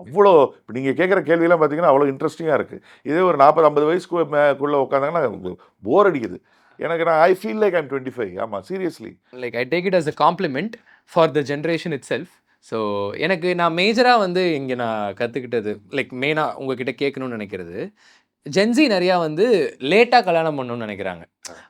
அவ்வளோ. இப்போ நீங்கள் கேட்குற கேள்வியெல்லாம் பார்த்தீங்கன்னா அவ்வளோ இன்ட்ரெஸ்டிங்காக இருக்குது. இதே ஒரு 40-50 வயசுக்குள்ளே உட்காந்தாங்கன்னா போர் அடிக்குது எனக்கு. நான் ஐ ஃபீல் லைக் ஐம் 25. ஆமாம், seriously. Like I take it as a compliment for the generation itself. So எனக்கு நான் மேஜராக வந்து இங்கே நான் கற்றுக்கிட்டது, லைக் மெயினாக உங்ககிட்ட கேட்கணும்னு நினைக்கிறது, ஜென்சி நிறையா வந்து லேட்டாக கல்யாணம் பண்ணணும்னு நினைக்கிறாங்க.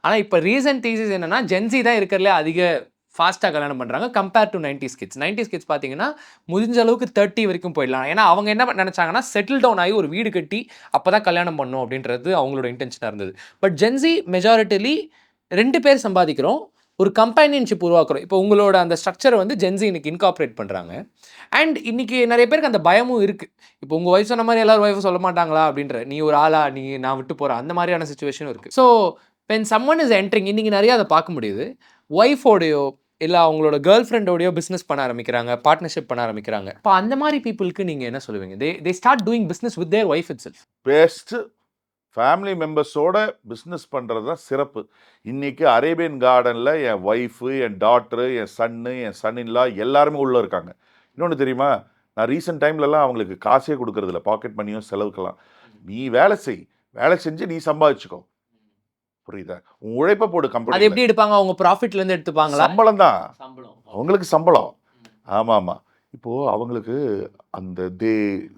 ஆனால் இப்போ ரீசன்ட் தீசிஸ் என்னன்னா ஜென்சி தான் இருக்கிறதுலே அதிக ஃபாஸ்ட்டாக கல்யாணம் பண்ணுறாங்க compare to 90s kids. 90s kids பார்த்தீங்கன்னா முடிஞ்ச அளவுக்கு 30 வரைக்கும் போயிடலாம். ஏன்னா அவங்க என்ன நினச்சாங்கன்னா செட்டில் டவுன் ஆகி ஒரு வீடு கட்டி அப்போ தான் கல்யாணம் பண்ணணும் அப்படின்றது அவங்களோட இன்டென்ஷனாக இருந்தது. பட் ஜென்சி மெஜாரிட்டிலி 2 பேர் சம்பாதிக்கிறோம், ஒரு கம்பேனியன்ஷிப் உருவாக்குறோம். இப்போ உங்களோட அந்த ஸ்ட்ரக்சரை வந்து ஜென்சி இன்னைக்கு இன்கார்பரேட் பண்ணுறாங்க. அண்ட் இன்னைக்கு நிறைய பேருக்கு அந்த பயமும் இருக்குது. இப்போ உங்கள் ஒய்ஃப் சொன்ன மாதிரி எல்லாரும் ஒய்ஃபும் சொல்ல மாட்டாங்களா அப்படின்ற, நீ ஒரு ஆளா, நீ நான் விட்டு போகிறேன், அந்த மாதிரியான சுச்சுவேஷனும் இருக்குது. So when someone is entering, இன்னைக்கு நிறையா அதை பார்க்க முடியுது. ஒய்ஃபோடையோ இல்லை அவங்களோட கேர்ள் ஃப்ரெண்டோடையோ பிஸ்னஸ் பண்ண ஆரம்பிக்கிறாங்க, பார்ட்னர்ஷிப் பண்ண ஆரம்பிக்கிறாங்க. இப்போ அந்த மாதிரி பீப்புளுக்கு நீங்கள் என்ன சொல்லுவீங்க? They start doing business with their wife itself. Best family மெம்பர்ஸோட பிஸ்னஸ் பண்ணுறது தான் சிறப்பு. இன்றைக்கி அரேபியன் கார்டனில் என் ஒய்ஃபு, என் டாட்டரு, என் சன்னு, என் சன்னின்லா எல்லாருமே உள்ளே இருக்காங்க. இன்னொன்று தெரியுமா, நான் ரீசெண்ட் டைம்லலாம் அவங்களுக்கு காசே கொடுக்கறதில்ல, பாக்கெட் மணியும் செலவுக்கலாம். நீ வேலை செய், வேலை செஞ்சு நீ சம்பாதிச்சுக்கோ, புரியுதா? உன் உழைப்பை போடு. அது கம்பெனி எப்படி எடுப்பாங்க? அவங்க ப்ராஃபிட்லேருந்து எடுத்துப்பாங்களா? சம்பளம் தான் சம்பளம். அவங்களுக்கு சம்பளம். ஆமாம் ஆமாம். இப்போது அவங்களுக்கு அந்த they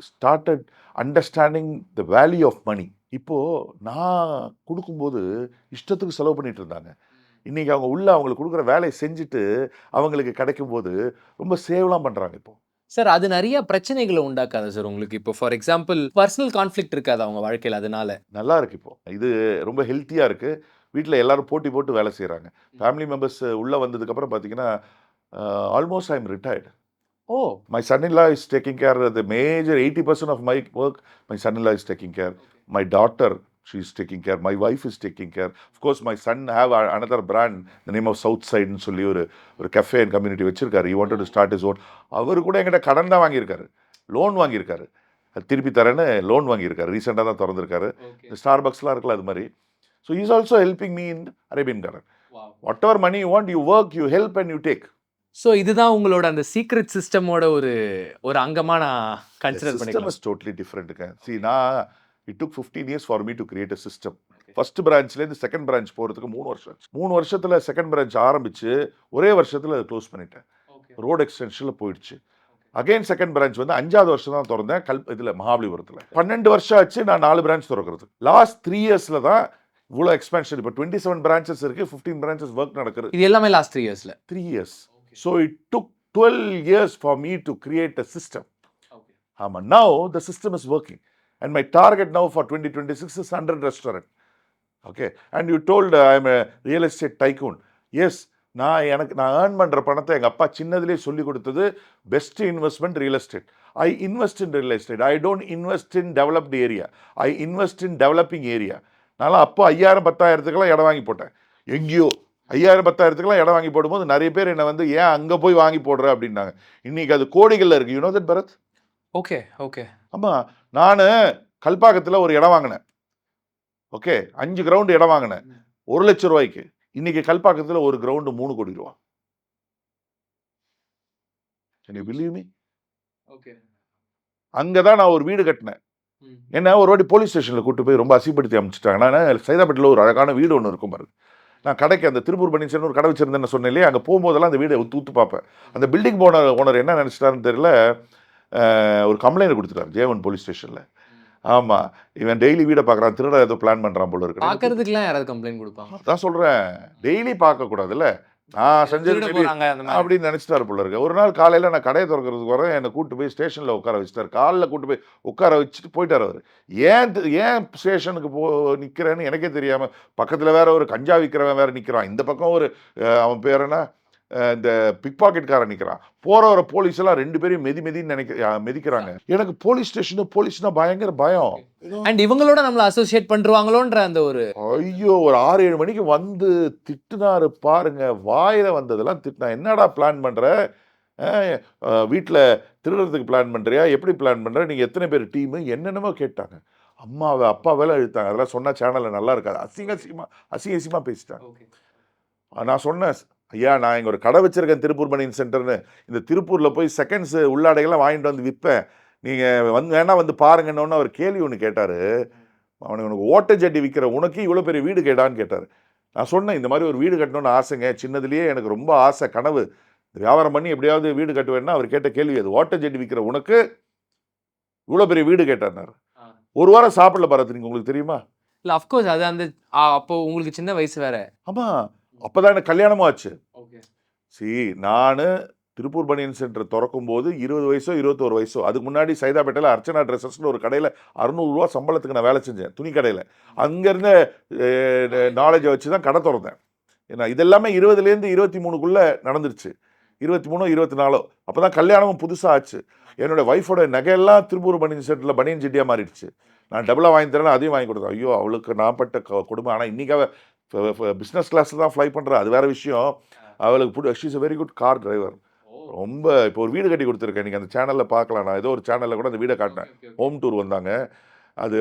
started understanding the value of money. இப்போது நான் கொடுக்கும்போது இஷ்டத்துக்கு செலவு பண்ணிட்டு இருந்தாங்க. இன்றைக்கி அவங்க உள்ள அவங்களுக்கு கொடுக்குற வேலையை செஞ்சுட்டு அவங்களுக்கு கிடைக்கும்போது ரொம்ப சேவ்லாம் பண்ணுறாங்க. இப்போது சார் அது நிறைய பிரச்சனைகளை உண்டாக்காது சார் உங்களுக்கு? இப்போ ஃபார் எக்ஸாம்பிள் பர்சனல் கான்ஃப்ளிக்ட் இருக்காது அவங்க வாழ்க்கையில்? அதனால நல்லா இருக்குது. இப்போது இது ரொம்ப ஹெல்த்தியாக இருக்குது. வீட்டில் எல்லாரும் போட்டி போட்டு வேலை செய்கிறாங்க. ஃபேமிலி மெம்பர்ஸ் உள்ளே வந்ததுக்கப்புறம் பார்த்தீங்கன்னா almost I am retired. Oh, My son-in-law is taking care of the major 80% of my work. My son-in-law is taking care. My daughter, she is taking care. My wife is taking care. Of course, my son have another brand, the name of Southside ன்னு சொல்லி ஒரு cafe and community வச்சிருக்காரு. He wanted to start his own. அவர் கூட என்கிட்ட கடன் தான் வாங்கியிருக்காரு, loan வாங்கியிருக்காரு. அது திருப்பி தரேன்னு லோன் வாங்கியிருக்காரு. ரீசெண்டாக தான் திறந்திருக்காரு. இந்த ஸ்டார்பக்ஸ்லாம் இருக்குல்ல அது மாதிரி. So is also helping me in Arabian Garden. Whatever money you want, you work, you help and you take. So இதுதான் உங்களோட அந்த சீக்ரெட் சிஸ்டமோட ஒரு அங்கமாக நான் கன்சிடர் system பண்ணிக்கலாம். is totally different. See, it took 15 years for me to create a system. First பிரான்ச்லேருந்து second branch போகிறதுக்கு 3 வருஷம் ஆச்சு. 3 வருஷத்தில் செகண்ட் பிரான்ச் ஆரம்பித்து ஒரே வருஷத்தில் அதை க்ளோஸ் பண்ணிட்டேன். ரோடு எக்ஸ்டென்ஷனில் போயிடுச்சு. அகைன் செகண்ட் பிரான்ச் வந்து 5வது வருஷம் தான் திறந்தேன். இதில் மகாபலிபுரத்தில் 12 வருஷம் ஆச்சு நான் 4 பிரான்ச் திறக்கிறது. லாஸ்ட் 3 இயர்ஸில் தான் இவ்வளோ எக்ஸ்பென்ஷன். இப்போ 27 பிரான்ச்சஸ் இருக்குது, 15 பிரான்ச்சஸ் ஒர்க் நடக்குது. இது எல்லாமே லாஸ்ட் 3 இயர்ஸில்? 3 years. So it took 12 years for me to create a system. Now the system is working. And my target now for 2026 is 100 restaurant. Okay. And you told I am a real estate tycoon. Yes. நான் earn பண்ணுற பணத்தை எங்கள் அப்பா சின்னதுலேயே சொல்லி கொடுத்தது best investment real estate. I invest in real estate. I don't invest in developed area. I invest in developing area. நான்லாம் அப்போ 5000 10,000த்துக்கெல்லாம் இடம் வாங்கி போட்டேன். எங்கேயோ 5000 10,000த்துக்கெல்லாம் இடம் வாங்கி போடும்போது நிறைய பேர் என்னை வந்து ஏன் அங்கே போய் வாங்கி போடுற அப்படின்னாங்க. இன்னைக்கு அது கோடிகளில் இருக்குது. You know that Bharat? Okay okay. ஆமாம், நான் கல்பாக்கத்தில் ஒரு இடம் வாங்கினேன். ஓகே, 5 கிரவுண்டு இடம் வாங்கினேன் 1 லட்சம் ரூபாய்க்கு. இன்னைக்கு கல்பாக்கத்தில் ஒரு கிரவுண்டு 3 கோடி ரூபா. Can you believe me? Okay. அங்கே தான் நான் ஒரு வீடு கட்டினேன். என்ன ஒரு வாட்டி போலீஸ் ஸ்டேஷனில் கூட்டு போய் ரொம்ப அசிப்படுத்தி அமைச்சிட்டாங்க. நான் சைதாப்பேட்டில் ஒரு அழகான வீடு ஒன்று இருக்கும் பாருங்க. நான் கடைக்கு அந்த திருப்பூர் பன்னீர்செல்வம் ஒரு கடை வச்சிருந்தேன்னு சொன்னேன் இல்லையா, அங்கே போகும்போதெல்லாம் அந்த வீடை ஊற்று பார்ப்பேன். அந்த பில்டிங் ஓனர் என்ன நினச்சிட்டாருன்னு தெரியல, ஒரு கம்ப்ளைண்ட் கொடுத்துட்டார் ஜேவன் போலீஸ் ஸ்டேஷனில். ஆமாம், இவன் டெய்லி வீடை பார்க்குறான், திருட ஏதோ பிளான் பண்ணுறான் போல இருக்கு. பார்க்கறதுக்குலாம் யாராவது கம்ப்ளைண்ட் கொடுப்பாங்க? அதான் சொல்கிறேன், டெய்லி பார்க்கக்கூடாதுல்ல, நான் செஞ்சது அப்படின்னு நினச்சிட்டாரு போல இருக்கு. ஒரு நாள் காலையில் நான் கடையை திறக்கிறதுக்கு வரேன், என்னை கூப்பிட்டு போய் ஸ்டேஷனில் உட்கார வச்சுட்டார். காலில் கூப்பிட்டு போய் உட்கார வச்சுட்டு போயிட்டார் அவர். ஏன் ஸ்டேஷனுக்கு நிற்கிறேன்னு எனக்கே தெரியாமல், பக்கத்தில் வேற ஒரு கஞ்சா விற்கிறவன் வேற நிற்கிறான், இந்த பக்கம் ஒரு அவன் பேர் என்ன இந்த பிக் பாக்கெட்காரன் நிற்கிறான். போகிற ஒரு போலீஸ் எல்லாம் 2 பேரையும் மெதிக்கிறாங்க. எனக்கு போலீஸ் ஸ்டேஷனு போலீஸ்னா பயங்கர பயம். அண்ட் இவங்களோட நம்மளை அசோசியேட் பண்ணுவாங்களோன்ற அந்த ஒரு ஐயோ, ஒரு 6-7 மணிக்கு வந்து திட்டுனாரு பாருங்க. வாயில வந்ததெல்லாம் திட்டினா. என்னடா பிளான் பண்ற, வீட்டில் திருடுறதுக்கு பிளான் பண்றியா, எப்படி பிளான் பண்ற, நீங்க எத்தனை பேர் டீமு, என்னென்னமோ கேட்டாங்க. அம்மாவை அப்பாவெல்லாம் இழுத்தாங்க. அதெல்லாம் சொன்னா சேனல்ல நல்லா இருக்காது, அசிங்கமா பேசிட்டாங்க. நான் சொன்னேன், ஐயா நான் இங்கே ஒரு கடை வச்சிருக்கேன் திருப்பூர் பனியன் சென்டர்னு, இந்த திருப்பூரில் போய் செகண்ட்ஸு உள்ளாடைகள்லாம் வாங்கிட்டு வந்து விற்பேன், நீங்கள் வேணா வந்து பாருங்கன்னு அவர் கேள்வி ஒன்று கேட்டார். உனக்கு ஓட்ட ஜட்டி விற்கிற உனக்கு இவ்வளோ பெரிய வீடு கேட்டான்னு கேட்டார். நான் சொன்னேன், இந்த மாதிரி ஒரு வீடு கட்டணும்னு ஆசைங்க, சின்னதுலேயே எனக்கு ரொம்ப ஆசை, கனவு, வியாபாரம் பண்ணி எப்படியாவது வீடு கட்டுவேன்னா அவர் கேட்ட கேள்வி அது. ஓட்ட ஜட்டி விற்கிற உனக்கு இவ்வளோ பெரிய வீடு கேட்டார்னார். ஒரு வாரம் சாப்பிடல பரத், நீங்க உங்களுக்கு தெரியுமா? இல்ல அஃப்கோர்ஸ் அது அந்த அப்போ உங்களுக்கு சின்ன வயசு வேற. ஆமா, அப்பதான் எனக்கு கல்யாணமும் ஆச்சு. ஓகே. நானு திருப்பூர் பனியன் சென்டர் திறக்கும் போது 20 வயசோ 21 வயசோ. அதுக்கு முன்னாடி சைதாப்பேட்டையில அர்ச்சனா ட்ரெஸ்ஸஸ்னு ஒரு கடையில ரூ. 600 சம்பளத்துக்கு நான் வேலை செஞ்சேன், துணி கடையில. அங்க இருந்த நாலேஜை வச்சு தான் கடை திறந்தேன். ஏன்னா இதெல்லாமே 20லேருந்து 23க்குள்ள நடந்துருச்சு. 23 24 அப்பதான் கல்யாணமும் புதுசா ஆச்சு. என்னோட ஒய்ஃபோட நகையெல்லாம் திருப்பூர் பனியன் சென்டர்ல பனியன் செட்டியா மாறிடுச்சு. நான் டபுளா வாங்கி தரேன், அதையும் வாங்கி கொடுத்தேன். ஐயோ, அவளுக்கு நான் பட்ட கொடுமை. ஆனா இன்னைக்கு அவ பிசினஸ் கிளாஸ்ல தான் ஃப்ளை பண்றா, அது வேற விஷயம். அவளுக்கு she is a very good car driver. ரொம்ப இப்போ ஒரு வீடு கட்டி கொடுத்துருக்கேன். நீங்கள் அந்த சேனலில் பார்க்கலாம். நான் ஏதோ ஒரு சேனலில் கூட அந்த வீடை காட்டினேன். ஹோம் டூர் வந்தாங்க. அது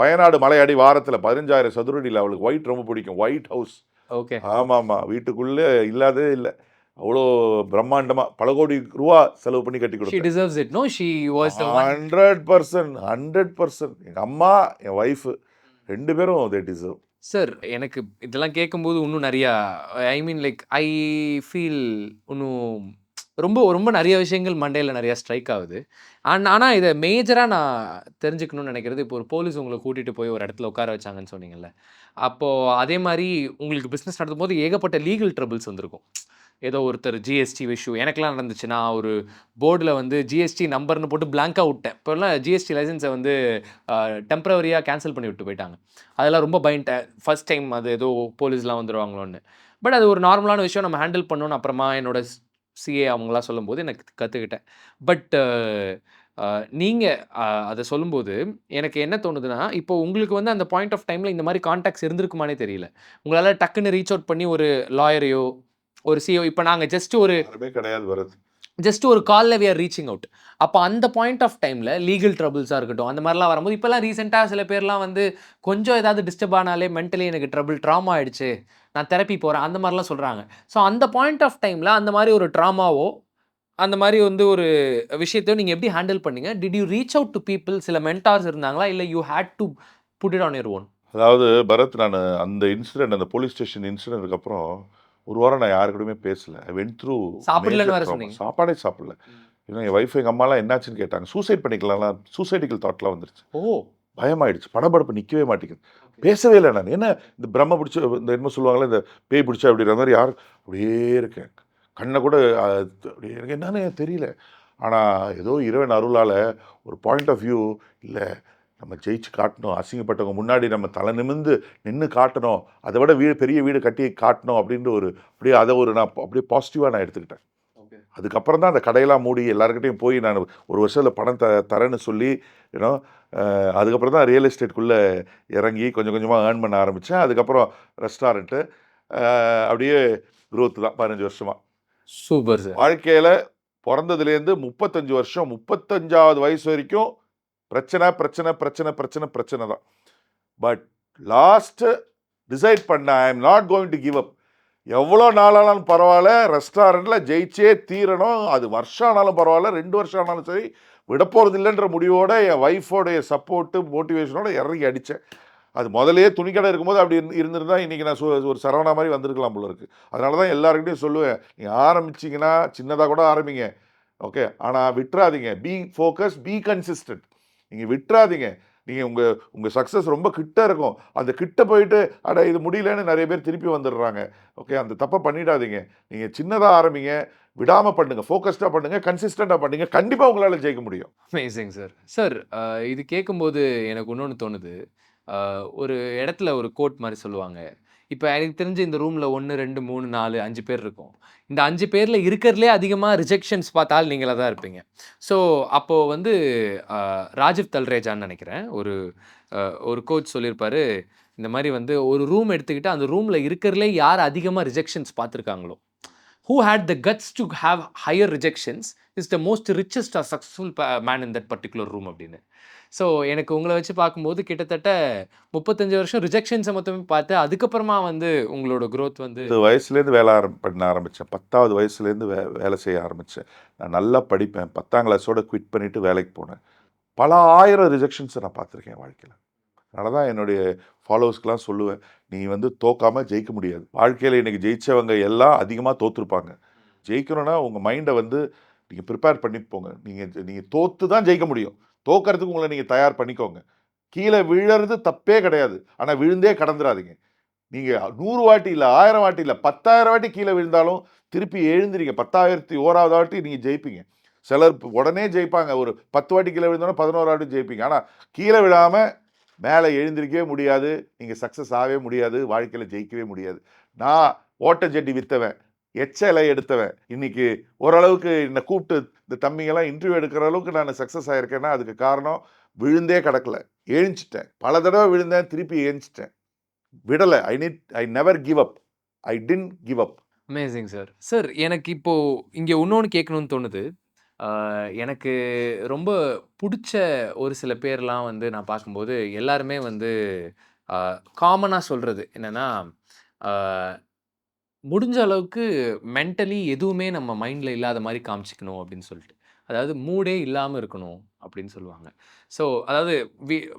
வயநாடு மலையடி வாரத்தில் 15,000 சதுரடியில். அவளுக்கு ஒயிட் ரொம்ப பிடிக்கும், ஒயிட் ஹவுஸ். ஓகே. ஆமாம், வீட்டுக்குள்ளே இல்லாதே இல்லை. அவ்வளோ பிரம்மாண்டமாக பல கோடி ரூபா செலவு பண்ணி கட்டி She கொடுத்தேன். deserves it. No, she was the one. 100%. எங்கள் அம்மா, என் ஒய்ஃபு 2 பேரும் they deserve. சார் எனக்கு இதெல்லாம் கேட்கும்போது இன்னும் நிறையா ஐ மீன் லைக் ஐ ஃபீல் இன்னும் ரொம்ப ரொம்ப நிறைய விஷயங்கள் மண்டையில் நிறையா ஸ்ட்ரைக் ஆகுது. ஆனால் இதை மேஜராக நான் தெரிஞ்சுக்கணும்னு நினைக்கிறது, இப்போ ஒரு போலீஸ் உங்களை கூட்டிகிட்டு போய் ஒரு இடத்துல உட்கார வச்சாங்கன்னு சொன்னீங்கல்ல, அப்போது அதே மாதிரி உங்களுக்கு பிஸ்னஸ் நடத்தும் போது ஏகப்பட்ட லீகல் ட்ரபிள்ஸ் வந்திருக்கும். ஏதோ ஒருத்தர் ஜிஎஸ்டி இஷ்யூ எனக்கெலாம் நடந்துச்சு. நான் ஒரு போர்டில் வந்து ஜிஎஸ்டி நம்பர்னு போட்டு பிளாங்காக விட்டேன். இப்போல்லாம் ஜிஎஸ்டி லைசன்ஸை வந்து டெம்பரவரியாக கேன்சல் பண்ணி விட்டு போயிட்டாங்க. அதெல்லாம் ரொம்ப பயன்ட்டேன் ஃபர்ஸ்ட் டைம். அது ஏதோ போலீஸ்லாம் வந்துடுவாங்களோன்னு. பட் அது ஒரு நார்மலான விஷயம், நம்ம ஹேண்டில் பண்ணணும்னு அப்புறமா என்னோட சிஏ அவங்களாம் சொல்லும்போது எனக்கு கற்றுக்கிட்டேன். பட் நீங்கள் அதை சொல்லும்போது எனக்கு என்ன தோணுதுன்னா, இப்போ உங்களுக்கு வந்து அந்த பாயிண்ட் ஆஃப் டைமில் இந்த மாதிரி கான்டாக்ட்ஸ் இருந்திருக்குமானே தெரியல. உங்களால் டக்குன்னு ரீச் அவுட் பண்ணி ஒரு லாயரையோ ஒரு சிஓ, இப்போ நாங்கள் ஜஸ்ட் ஒரு காலில் வி ஆர் ரீச்சிங் அவுட். அப்போ அந்த பாயிண்ட் ஆஃப் டைமில் லீகல் ட்ரபிள்ஸாக இருக்கட்டும், அந்த மாதிரிலாம் வரும்போது, இப்போல்லாம் ரீசெண்டாக சில பேர்லாம் வந்து கொஞ்சம் ஏதாவது டிஸ்டர்ப் ஆனாலே மென்டலி எனக்கு ட்ராமா ஆகிடுச்சு, நான் தெரப்பி போகிறேன், அந்த மாதிரிலாம் சொல்கிறாங்க. ஸோ அந்த பாயிண்ட் ஆஃப் டைமில் அந்த மாதிரி ஒரு ட்ராமாவோ அந்த மாதிரி வந்து ஒரு விஷயத்தையும் நீங்கள் எப்படி ஹேண்டில் பண்ணீங்க? Did you reach out to people? சில மென்டார்ஸ் இருந்தாங்களா, இல்லை you had to put it on your own? அதாவது பரத், நான் அந்த இன்சிடென்ட், அந்த போலீஸ் ஸ்டேஷன் இன்சிடென்ட்க்கு அப்புறம் ஒரு வாரம் நான் யாரு கூடயுமே பேசல. ஐ வென்ட் த்ரூ சாப்பிடலன்னு வேற சொன்னீங்க. சாப்பாடே சாப்பிடல. ஏன்னா என் ஒய்ஃப், எங்கள் அம்மாலாம் என்னாச்சுன்னு கேட்டாங்க. சூசைட் பண்ணிக்கலாம், சூசைடிக்கல் தாட்லாம் வந்துருச்சு. பயமாயிடுச்சு, படபடப்பு நிற்கவே மாட்டேங்குது. பேசவே இல்லை நான். என்ன இந்த பிரம்ம பிடிச்ச இந்த என்ன சொல்லுவாங்களே, இந்த பேய் பிடிச்சா அப்படின்ற மாதிரி யார் அப்படியே இருக்கேன். கண்ணை கூட அப்படியே எனக்கு என்னன்னு தெரியல. ஆனால் ஏதோ இறைவன் அருளால் ஒரு பாயிண்ட் ஆஃப் வியூ, இல்லை நம்ம ஜெயிச்சு காட்டணும், அசிங்கப்பட்டவங்க முன்னாடி நம்ம தலை நிமிர்ந்து நின்று காட்டணும், அதை விட பெரிய வீடு கட்டி காட்டணும் அப்படின்ற ஒரு அப்படியே அதை ஒரு நான் அப்படியே பாசிட்டிவாக நான் எடுத்துக்கிட்டேன். அதுக்கப்புறம் தான் அந்த கடையெல்லாம் மூடி எல்லாருக்கிட்டையும் போய் நான் ஒரு வருஷத்தில் பணம் தரேன்னு சொல்லி ஏன்னா அதுக்கப்புறம் தான் ரியல் எஸ்டேட்குள்ளே இறங்கி கொஞ்சம் கொஞ்சமாக ஏர்ன் பண்ண ஆரம்பித்தேன். அதுக்கப்புறம் ரெஸ்டாரண்ட்டு அப்படியே க்ரோத்து தான் 15 வருஷமாக. Super sir. வாழ்க்கையில் பிறந்ததுலேருந்து 35 வருஷம், 35வது வயசு வரைக்கும் பிரச்சனை தான். பட் லாஸ்ட்டு டிசைட் பண்ண, I am not going to give up. எவ்வளோ நாளானாலும் பரவாயில்ல, ரெஸ்டாரண்ட்டில் ஜெயிச்சே தீரணும். அது வருஷம் ஆனாலும் பரவாயில்ல, 2 வருஷம் ஆனாலும் சரி, விட போகிறது இல்லைன்ற முடிவோட என் ஒய்ஃபோடைய சப்போர்ட்டு மோட்டிவேஷனோட இறங்கி அடித்தேன். அது முதலே துணிக்கடை இருக்கும்போது அப்படி இருந்திருந்தா இன்றைக்கி நான் ஒரு சரவணா மாதிரி வந்திருக்கலாம் போல இருக்குது. அதனால தான் எல்லாருக்கிட்டையும் சொல்லுவேன், நீங்கள் ஆரம்பிச்சிங்கன்னா சின்னதாக கூட ஆரம்பிங்க, ஓகே, ஆனால் விட்டுறாதீங்க. B focus, be consistent. நீங்கள் விட்டுறாதீங்க. நீங்கள் உங்கள் சக்ஸஸ் ரொம்ப கிட்ட இருக்கும். அந்த கிட்ட போயிட்டு அட இது முடியலன்னு நிறைய பேர் திருப்பி வந்துடுறாங்க. ஓகே, அந்த தப்பை பண்ணிடாதீங்க. நீங்கள் சின்னதாக ஆரம்பிங்க, விடாமல் பண்ணுங்கள், ஃபோக்கஸ்டாக பண்ணுங்கள், கன்சிஸ்டண்ட்டாக பண்ணுங்க, கண்டிப்பாக உங்களால் ஜெயிக்க முடியும். Amazing sir. சார் இது கேட்கும்போது எனக்கு இன்னொன்று தோணுது. ஒரு இடத்துல ஒரு கோட் மாதிரி சொல்லுவாங்க. இப்போ எனக்கு தெரிஞ்சு இந்த ரூமில் 1, 2, 3, 4, 5 பேர் இருக்கும். இந்த 5 பேரில் இருக்கிறதுலே அதிகமாக ரிஜெக்ஷன்ஸ் பார்த்தால் நீங்களாக தான் இருப்பீங்க. ஸோ அப்போது வந்து ராஜீவ் தல்ரேஜான்னு நினைக்கிறேன், ஒரு கோச் சொல்லியிருப்பார், இந்த மாதிரி வந்து ஒரு ரூம் எடுத்துக்கிட்டு அந்த ரூமில் இருக்கிறதுலே யார் அதிகமாக rejections பார்த்துருக்காங்களோ, who had the guts to have higher rejections is the most richest or successful man in that particular room அப்படின்னு. ஸோ எனக்கு உங்களை வச்சு பார்க்கும்போது கிட்டத்தட்ட 35 வருஷம் ரிஜெக்ஷன்ஸை மொத்தமே பார்த்து அதுக்கப்புறமா வந்து உங்களோட க்ரோத் வந்து வயசுலேருந்து வேலை பண்ண ஆரம்பித்தேன். 10வது வயசுலேருந்து வேலை செய்ய ஆரம்பித்தேன். நான் நல்லா படிப்பேன். 10ஆம் கிளாஸோட குவிட் பண்ணிவிட்டு வேலைக்கு போனேன். பல ஆயிரம் ரிஜெக்ஷன்ஸை நான் பார்த்துருக்கேன் வாழ்க்கையில். அதனால தான் என்னுடைய ஃபாலோவர்ஸ்க்கெலாம் சொல்லுவேன், நீ வந்து தோக்காமல் ஜெயிக்க முடியாது. வாழ்க்கையில் இன்றைக்கி ஜெயித்தவங்க எல்லாம் அதிகமாக தோற்றுருப்பாங்க. ஜெயிக்கணும்னா உங்கள் மைண்டை வந்து நீங்கள் ப்ரிப்பேர் பண்ணி போங்க. நீங்கள் தோற்று தான் ஜெயிக்க முடியும். தோக்கறதுக்கு உங்களை நீங்கள் தயார் பண்ணிக்கோங்க. கீழே விழறது தப்பே கிடையாது. ஆனால் விழுந்தே கடந்துடாதீங்க. நீங்கள் 100 வாட்டி இல்லை, 1000 வாட்டி இல்லை, 10,000 வாட்டி கீழே விழுந்தாலும் திருப்பி எழுந்திரிங்க. 10,001வது வாட்டி நீங்கள் ஜெயிப்பீங்க. சிலர் உடனே ஜெயிப்பாங்க. ஒரு 10 வாட்டி கீழே விழுந்தாலும் 11 வாட்டி ஜெயிப்பீங்க. ஆனால் கீழே விழாமல் மேலே எழுந்திரிக்கவே முடியாது. நீங்கள் சக்ஸஸ் ஆகவே முடியாது. வாழ்க்கையில் ஜெயிக்கவே முடியாது. நான் ஓட்டச்சட்டி விற்றவன், எச்சலை எடுத்தவன், இன்னைக்கு ஓரளவுக்கு என்னை கூப்பிட்டு இந்த தம்பிங்கெல்லாம் இன்டர்வியூ எடுக்கிற அளவுக்கு நான் சக்ஸஸ் ஆகிருக்கேன்னா அதுக்கு காரணம் விழுந்தே கிடக்கல, எழுந்துட்டேன். பல தடவை விழுந்தேன், திருப்பி எழுந்துட்டேன், விடலை. I never give up. I did give up. Amazing sir. Sir எனக்கு இப்போ இங்கே இன்னொன்று கேட்கணும்னு தோணுது. எனக்கு ரொம்ப பிடிச்ச ஒரு சில பேர்லாம் வந்து நான் பார்க்கும்போது எல்லாருமே வந்து காமனாக சொல்கிறது என்னென்னா, முடிஞ்ச அளவுக்கு மென்டலி எதுவுமே நம்ம மைண்டில் இல்லாத மாதிரி காமிச்சிக்கணும் அப்படின்னு சொல்லிட்டு, அதாவது மூடே இல்லாமல் இருக்கணும் அப்படின்னு சொல்லுவாங்க. ஸோ அதாவது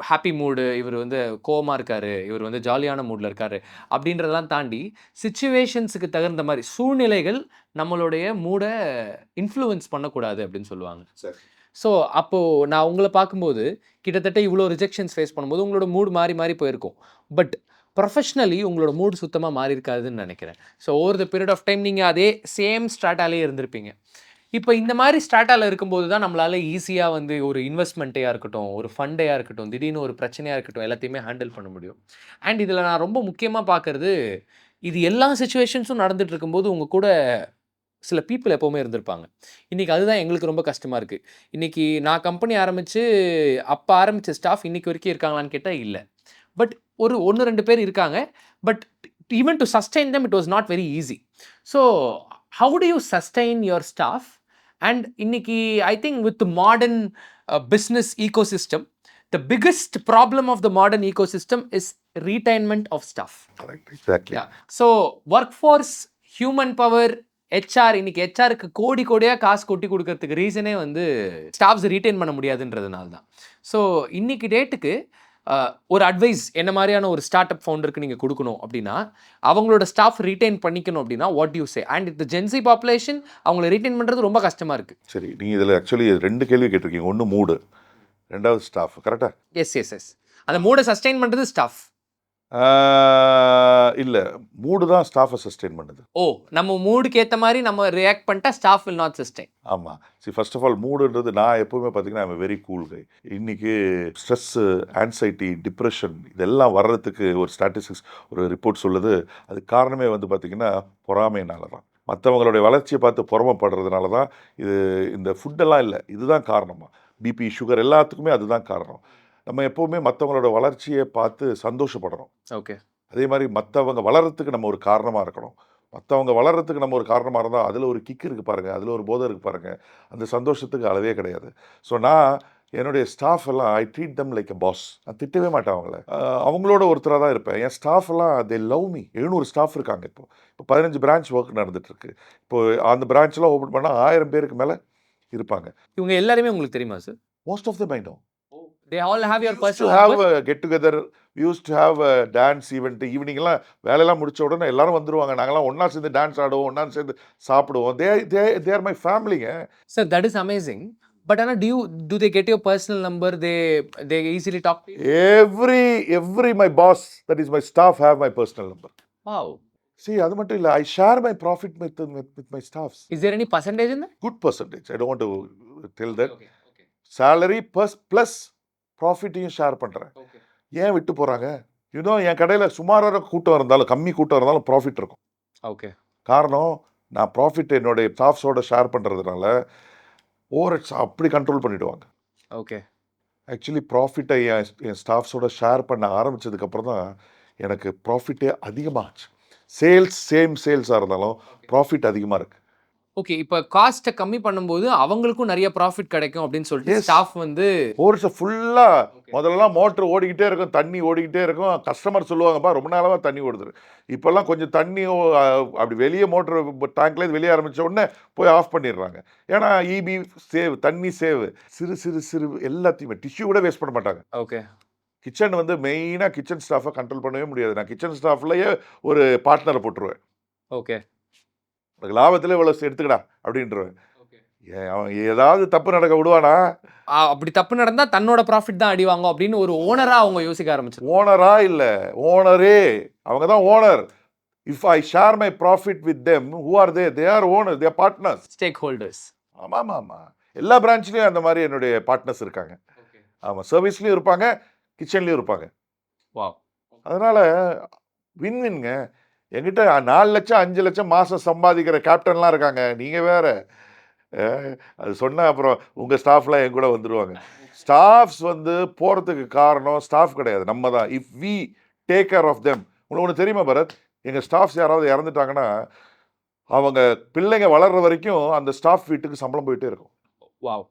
ஹாப்பி மூடு, இவர் வந்து கோவமாக இருக்காரு, இவர் வந்து ஜாலியான மூடில் இருக்காரு அப்படின்றதெல்லாம் தாண்டி சிச்சுவேஷன்ஸுக்கு தகுந்த மாதிரி சூழ்நிலைகள் நம்மளுடைய மூடை இன்ஃப்ளூயன்ஸ் பண்ணக்கூடாது அப்படின்னு சொல்லுவாங்க. சரி. ஸோ அப்போது நான் உங்களை பார்க்கும்போது கிட்டத்தட்ட இவ்வளோ ரிஜெக்ஷன்ஸ் ஃபேஸ் பண்ணும்போது உங்களோட மூடு மாறி மாறி போயிருக்கும். பட் ப்ரொஃபஷ்னலி உங்களோட மூடு சுத்தமாக மாறி இருக்காதுன்னு நினைக்கிறேன். So over the period of time நீங்கள் அதே சேம் ஸ்ட்ராட்டாலே இருந்திருப்பீங்க. இப்போ இந்த மாதிரி ஸ்ட்ராட்டாவில் இருக்கும்போது தான் நம்மளால் ஈஸியாக வந்து ஒரு இன்வெஸ்ட்மெண்ட்டையாக இருக்கட்டும், ஒரு ஃபண்டையாக இருக்கட்டும், திடீர்னு ஒரு பிரச்சனையாக இருக்கட்டும், எல்லாத்தையுமே ஹேண்டில் பண்ண முடியும். அண்ட் இதில் நான் ரொம்ப முக்கியமாக பார்க்குறது, இது எல்லா சிச்சுவேஷன்ஸும் நடந்துட்டு இருக்கும்போது உங்கள் கூட சில பீப்புள் எப்போவுமே இருந்திருப்பாங்க. இன்றைக்கி அதுதான் எங்களுக்கு ரொம்ப கஷ்டமாக இருக்குது. இன்றைக்கி நான் கம்பெனி ஆரம்பித்து அப்போ ஆரம்பித்த ஸ்டாஃப் இன்றைக்கி வரைக்கும் இருக்காங்களான்னு கேட்டால் இல்லை. பட் ஒரு 1-2 பேர் இருக்காங்க. But even to sustain them it was not very easy. So how do you sustain your staff? And இன்னைக்கு I think with modern business ecosystem, the biggest problem of the modern ecosystem is retention of staff. Correct. Exactly. Yeah. So workforce, human power, HR, இன்னைக்கு ஹெச்ஆருக்கு கோடி கோடியாக காசு கொட்டி கொடுக்கறதுக்கு ரீசனே வந்து staffs retain பண்ண முடியாதுன்றதுனால தான். ஸோ இன்னைக்கு டேட்டுக்கு ஒரு அட்வைஸ் என்ன மாதிரியான ஒரு ஸ்டார்ட் அப் ஃபவுண்டருக்கு நீங்கள் கொடுக்கணும் அப்படின்னா, அவங்களோட ஸ்டாஃப் ரீட்டைன் பண்ணிக்கணும் அப்படின்னா வாட் யூ சே? அண்ட் இந்த ஜென்சி பாப்புலேஷன் அவங்கள ரீட்டைன் பண்ணுறது ரொம்ப கஷ்டமாக இருக்குது. சரி, நீங்கள் இதில் ஆக்சுவலி 2 கேள்வி கேட்டிருக்கீங்க. ஒன்று மூடு, 2வது ஸ்டாஃப். கரெக்டாக? எஸ். அந்த மூடை சஸ்டெயின் பண்ணுறது ஸ்டாஃப் இல்லை, மூடு தான் ஸ்டாஃபை சஸ்டெயின் பண்ணுது. ஓ, நம்ம மூடுக்கு ஏற்ற மாதிரி நம்ம ரியாக்ட் பண்ணிட்டா ஸ்டாஃப் வில் நாட் சஸ்டெயின். ஆமாம். சரி, ஃபர்ஸ்ட் ஆஃப் ஆல் மூடுன்றது நான் எப்போவுமே பார்த்தீங்கன்னா ஐம் வெரி கூல் கை. இன்றைக்கி ஸ்ட்ரெஸ்ஸு, ஆன்சைட்டி, டிப்ரெஷன் இதெல்லாம் வர்றதுக்கு ஒரு ஸ்டாட்டிஸ்டிக்ஸ், ஒரு ரிப்போர்ட் சொல்லுது. அது காரணமே வந்து பார்த்திங்கன்னா பொறாமையினால தான். மற்றவங்களுடைய வளர்ச்சியை பார்த்து பொறாமைப்படுறதுனால தான். இந்த ஃபுட்டெல்லாம் இல்லை, இதுதான் காரணமாக. பிபி, சுகர் எல்லாத்துக்குமே அதுதான் காரணம். நம்ம எப்போவுமே மற்றவங்களோட வளர்ச்சியை பார்த்து சந்தோஷப்படுறோம். ஓகே. அதே மாதிரி மற்றவங்க வளர்கிறதுக்கு நம்ம ஒரு காரணமாக இருக்கணும். மற்றவங்க வளர்கிறதுக்கு நம்ம ஒரு காரணமாக இருந்தால் அதில் ஒரு கிக் இருக்குது பாருங்கள், அதில் ஒரு போதை இருக்குது பாருங்கள். அந்த சந்தோஷத்துக்கு அளவே கிடையாது. ஸோ நான் என்னுடைய ஸ்டாஃப் எல்லாம் I treat them like a boss. நான் திட்டவே மாட்டேன் அவங்கள. அவங்களோட ஒருத்தராக தான் இருப்பேன். என் ஸ்டாஃப் எல்லாம் தே லவ் மீ. 700 ஸ்டாஃப் இருக்காங்க. இப்போ 15 பிரான்ச் ஒர்க் நடந்துட்டுருக்கு. இப்போது அந்த பிரான்ச்லாம் ஓப்பன் பண்ணால் 1000 பேருக்கு மேலே இருப்பாங்க. இவங்க எல்லாருமே உங்களுக்கு தெரியுமா sir? Most of them I know. They all have your personal have number? a get together. We used to have a dance event. ஈவினிங்லாம் வேலையெல்லாம் முடிச்ச உடனே எல்லாரும் வந்துருவாங்க. நாங்கெல்லாம் ஒன்றா சேர்ந்து டான்ஸ் ஆடுவோம், ஒன்றா சேர்ந்து சாப்பிடுவோம். they are my familyங்க. Sir, that is amazing. But Anna, do they get your personal number? They easily talk to you? Every my boss, that is my staff, have my personal number. Wow. See, அது மட்டும் இல்லை, I share my profit with my staffs. Is there any percentage in that? Good percentage. I don't want to tell that. Okay. Salary plus ப்ராஃபிட்டையும் share பண்ணுறேன். ஏன் விட்டு போகிறாங்க? என் கடையில் சுமாராக கூட்டம் இருந்தாலும், கம்மி கூட்டம் இருந்தாலும் ப்ராஃபிட் இருக்கும். ஓகே. காரணம், நான் ப்ராஃபிட் என்னுடைய ஸ்டாஃப்ஸோட ஷேர் பண்ணுறதுனால ஓவர் ஹெட்ஸ் அப்படி கண்ட்ரோல் பண்ணிவிடுவாங்க. ஓகே. ஆக்சுவலி ப்ராஃபிட்டை என் ஸ்டாஃப்ஸோட ஷேர் பண்ண ஆரம்பித்ததுக்கப்புறம் தான் எனக்கு ப்ராஃபிட்டே அதிகமாகச்சு. சேல்ஸாக இருந்தாலும் ப்ராஃபிட் அதிகமாக இருக்குது. ஓகே. இப்போ காஸ்ட்டை கம்மி பண்ணும்போது அவங்களுக்கும் நிறைய ப்ராஃபிட் கிடைக்கும் அப்படின்னு சொல்லிட்டு ஸ்டாஃப் வந்து ஒரு ஃபுல்லாக முதல்லலாம் மோட்ரு ஓடிக்கிட்டே இருக்கும், தண்ணி ஓடிக்கிட்டே இருக்கும். கஸ்டமர் சொல்லுவாங்கப்பா ரொம்ப நாளாக தண்ணி ஓடுது. இப்போல்லாம் கொஞ்சம் தண்ணி அப்படி வெளியே மோட்ரு டேங்க்லேருந்து வெளியே ஆரம்பித்த உடனே போய் ஆஃப் பண்ணிடுறாங்க. ஏன்னா இபி சேவ், தண்ணி சேவ், சிறு எல்லாத்தையுமே டிஷ்யூ கூட வேஸ்ட் பண்ண மாட்டாங்க. ஓகே. கிச்சன் வந்து மெயினாக கிச்சன் ஸ்டாஃபை கண்ட்ரோல் பண்ணவே முடியாது. நான் கிச்சன் ஸ்டாஃப்லேயே ஒரு பார்ட்னரை போட்டுருவேன். ஓகே. லாபத்தில் இவ்வளோ எடுத்துக்கடா அப்படின்றவேன். அவன் ஏதாவது தப்பு நடக்க விடுவானா? அப்படி தப்பு நடந்தா தன்னோட ப்ராஃபிட் தான் அடி வாங்கும் அப்படின்னு ஒரு ஓனரா அவங்க யோசிக்க ஆரம்பிச்சு. ஓனரா இல்ல, ஓனரே. அவங்க தான் owner. If I share my profit with them, who are they? They are owner, they are partners. Stack holders. ஆமா. எல்லா பிரான்ச்லயும் அந்த மாதிரி என்னுடைய பார்ட்னர்ஸ் இருக்காங்க. ஆமா, சர்வீஸ்லயும் இருப்பாங்க, கிச்சன்லயும் இருப்பாங்க. வாவ். அதனால வின்வின்ங்க. என்கிட்ட 4 லட்சம் 5 லட்சம் மாசம் சம்பாதிக்கிற கேப்டன்லாம் இருக்காங்க. நீங்க வேற. அது சொன்னா அப்புறம் உங்க ஸ்டாஃப்லாம் என் கூட வந்துருவாங்க. ஸ்டாஃப்ஸ் வந்து போறதுக்கு காரணம் ஸ்டாஃப் கிடையாது, நம்ம தான். If we take care of them. உனக்கு தெரியுமா பரத், எங்க ஸ்டாஃப்ஸ் யாராவது இறந்துட்டாங்கன்னா அவங்க பிள்ளைங்க வளர்ற வரைக்கும் அந்த ஸ்டாஃப் வீட்டுக்கு சம்பளம் போயிட்டே இருக்கும். வாவ்.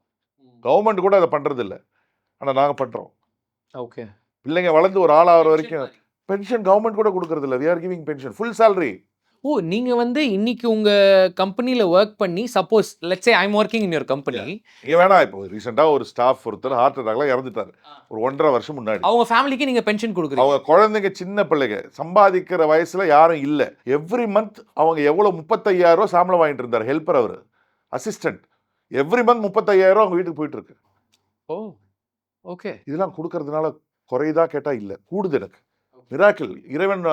கவர்மெண்ட் கூட அதை பண்றது இல்லை, ஆனா நாங்க பண்றோம். ஓகே. பிள்ளைங்க வளர்ந்து ஒரு ஆளாகிற வரைக்கும் பென்ஷன் கவர்மெண்ட் கூட கொடுக்கறது இல்லை. We are giving pension, full salary. Oh, நீங்க வந்து இன்னைக்கு உங்க கம்பெனில ஒர்க் பண்ணி, suppose let's say I am working in your company. இங்க வேணா, இப்போ ரீசெண்டா ஒரு ஸ்டாஃப் ஒருத்தர் ஹார்ட் அட்டாக்ல இறந்துட்டாரு ஒரு 1.5 வருஷம் முன்னாடி. அவங்க ஃபேமிலிக்கு நீங்க பென்ஷன் கொடுக்குறீங்க. அவங்க குழந்தைங்க சின்ன பிள்ளைங்க, சம்பாதிக்கிற வயசுல யாரும் இல்ல. எவ்ரி மந்த் அவங்க எவ்வளவு 35,000 ரூபாய் சம்பளம் வாங்கிட்டு இருந்தார். ஹெல்ப்பர், அவர் அசிஸ்டன்ட். எவ்ரி மந்த் 35,000 ரூபாய் அவங்க வீட்டுக்கு போயிட்டு இருக்கு. ஓ, ஓகே. இதெல்லாம் கொடுக்கறதுனால குறையுதா கேட்டா இல்ல, கூடுது. எனக்கு மிராக்கிள். இறைவன்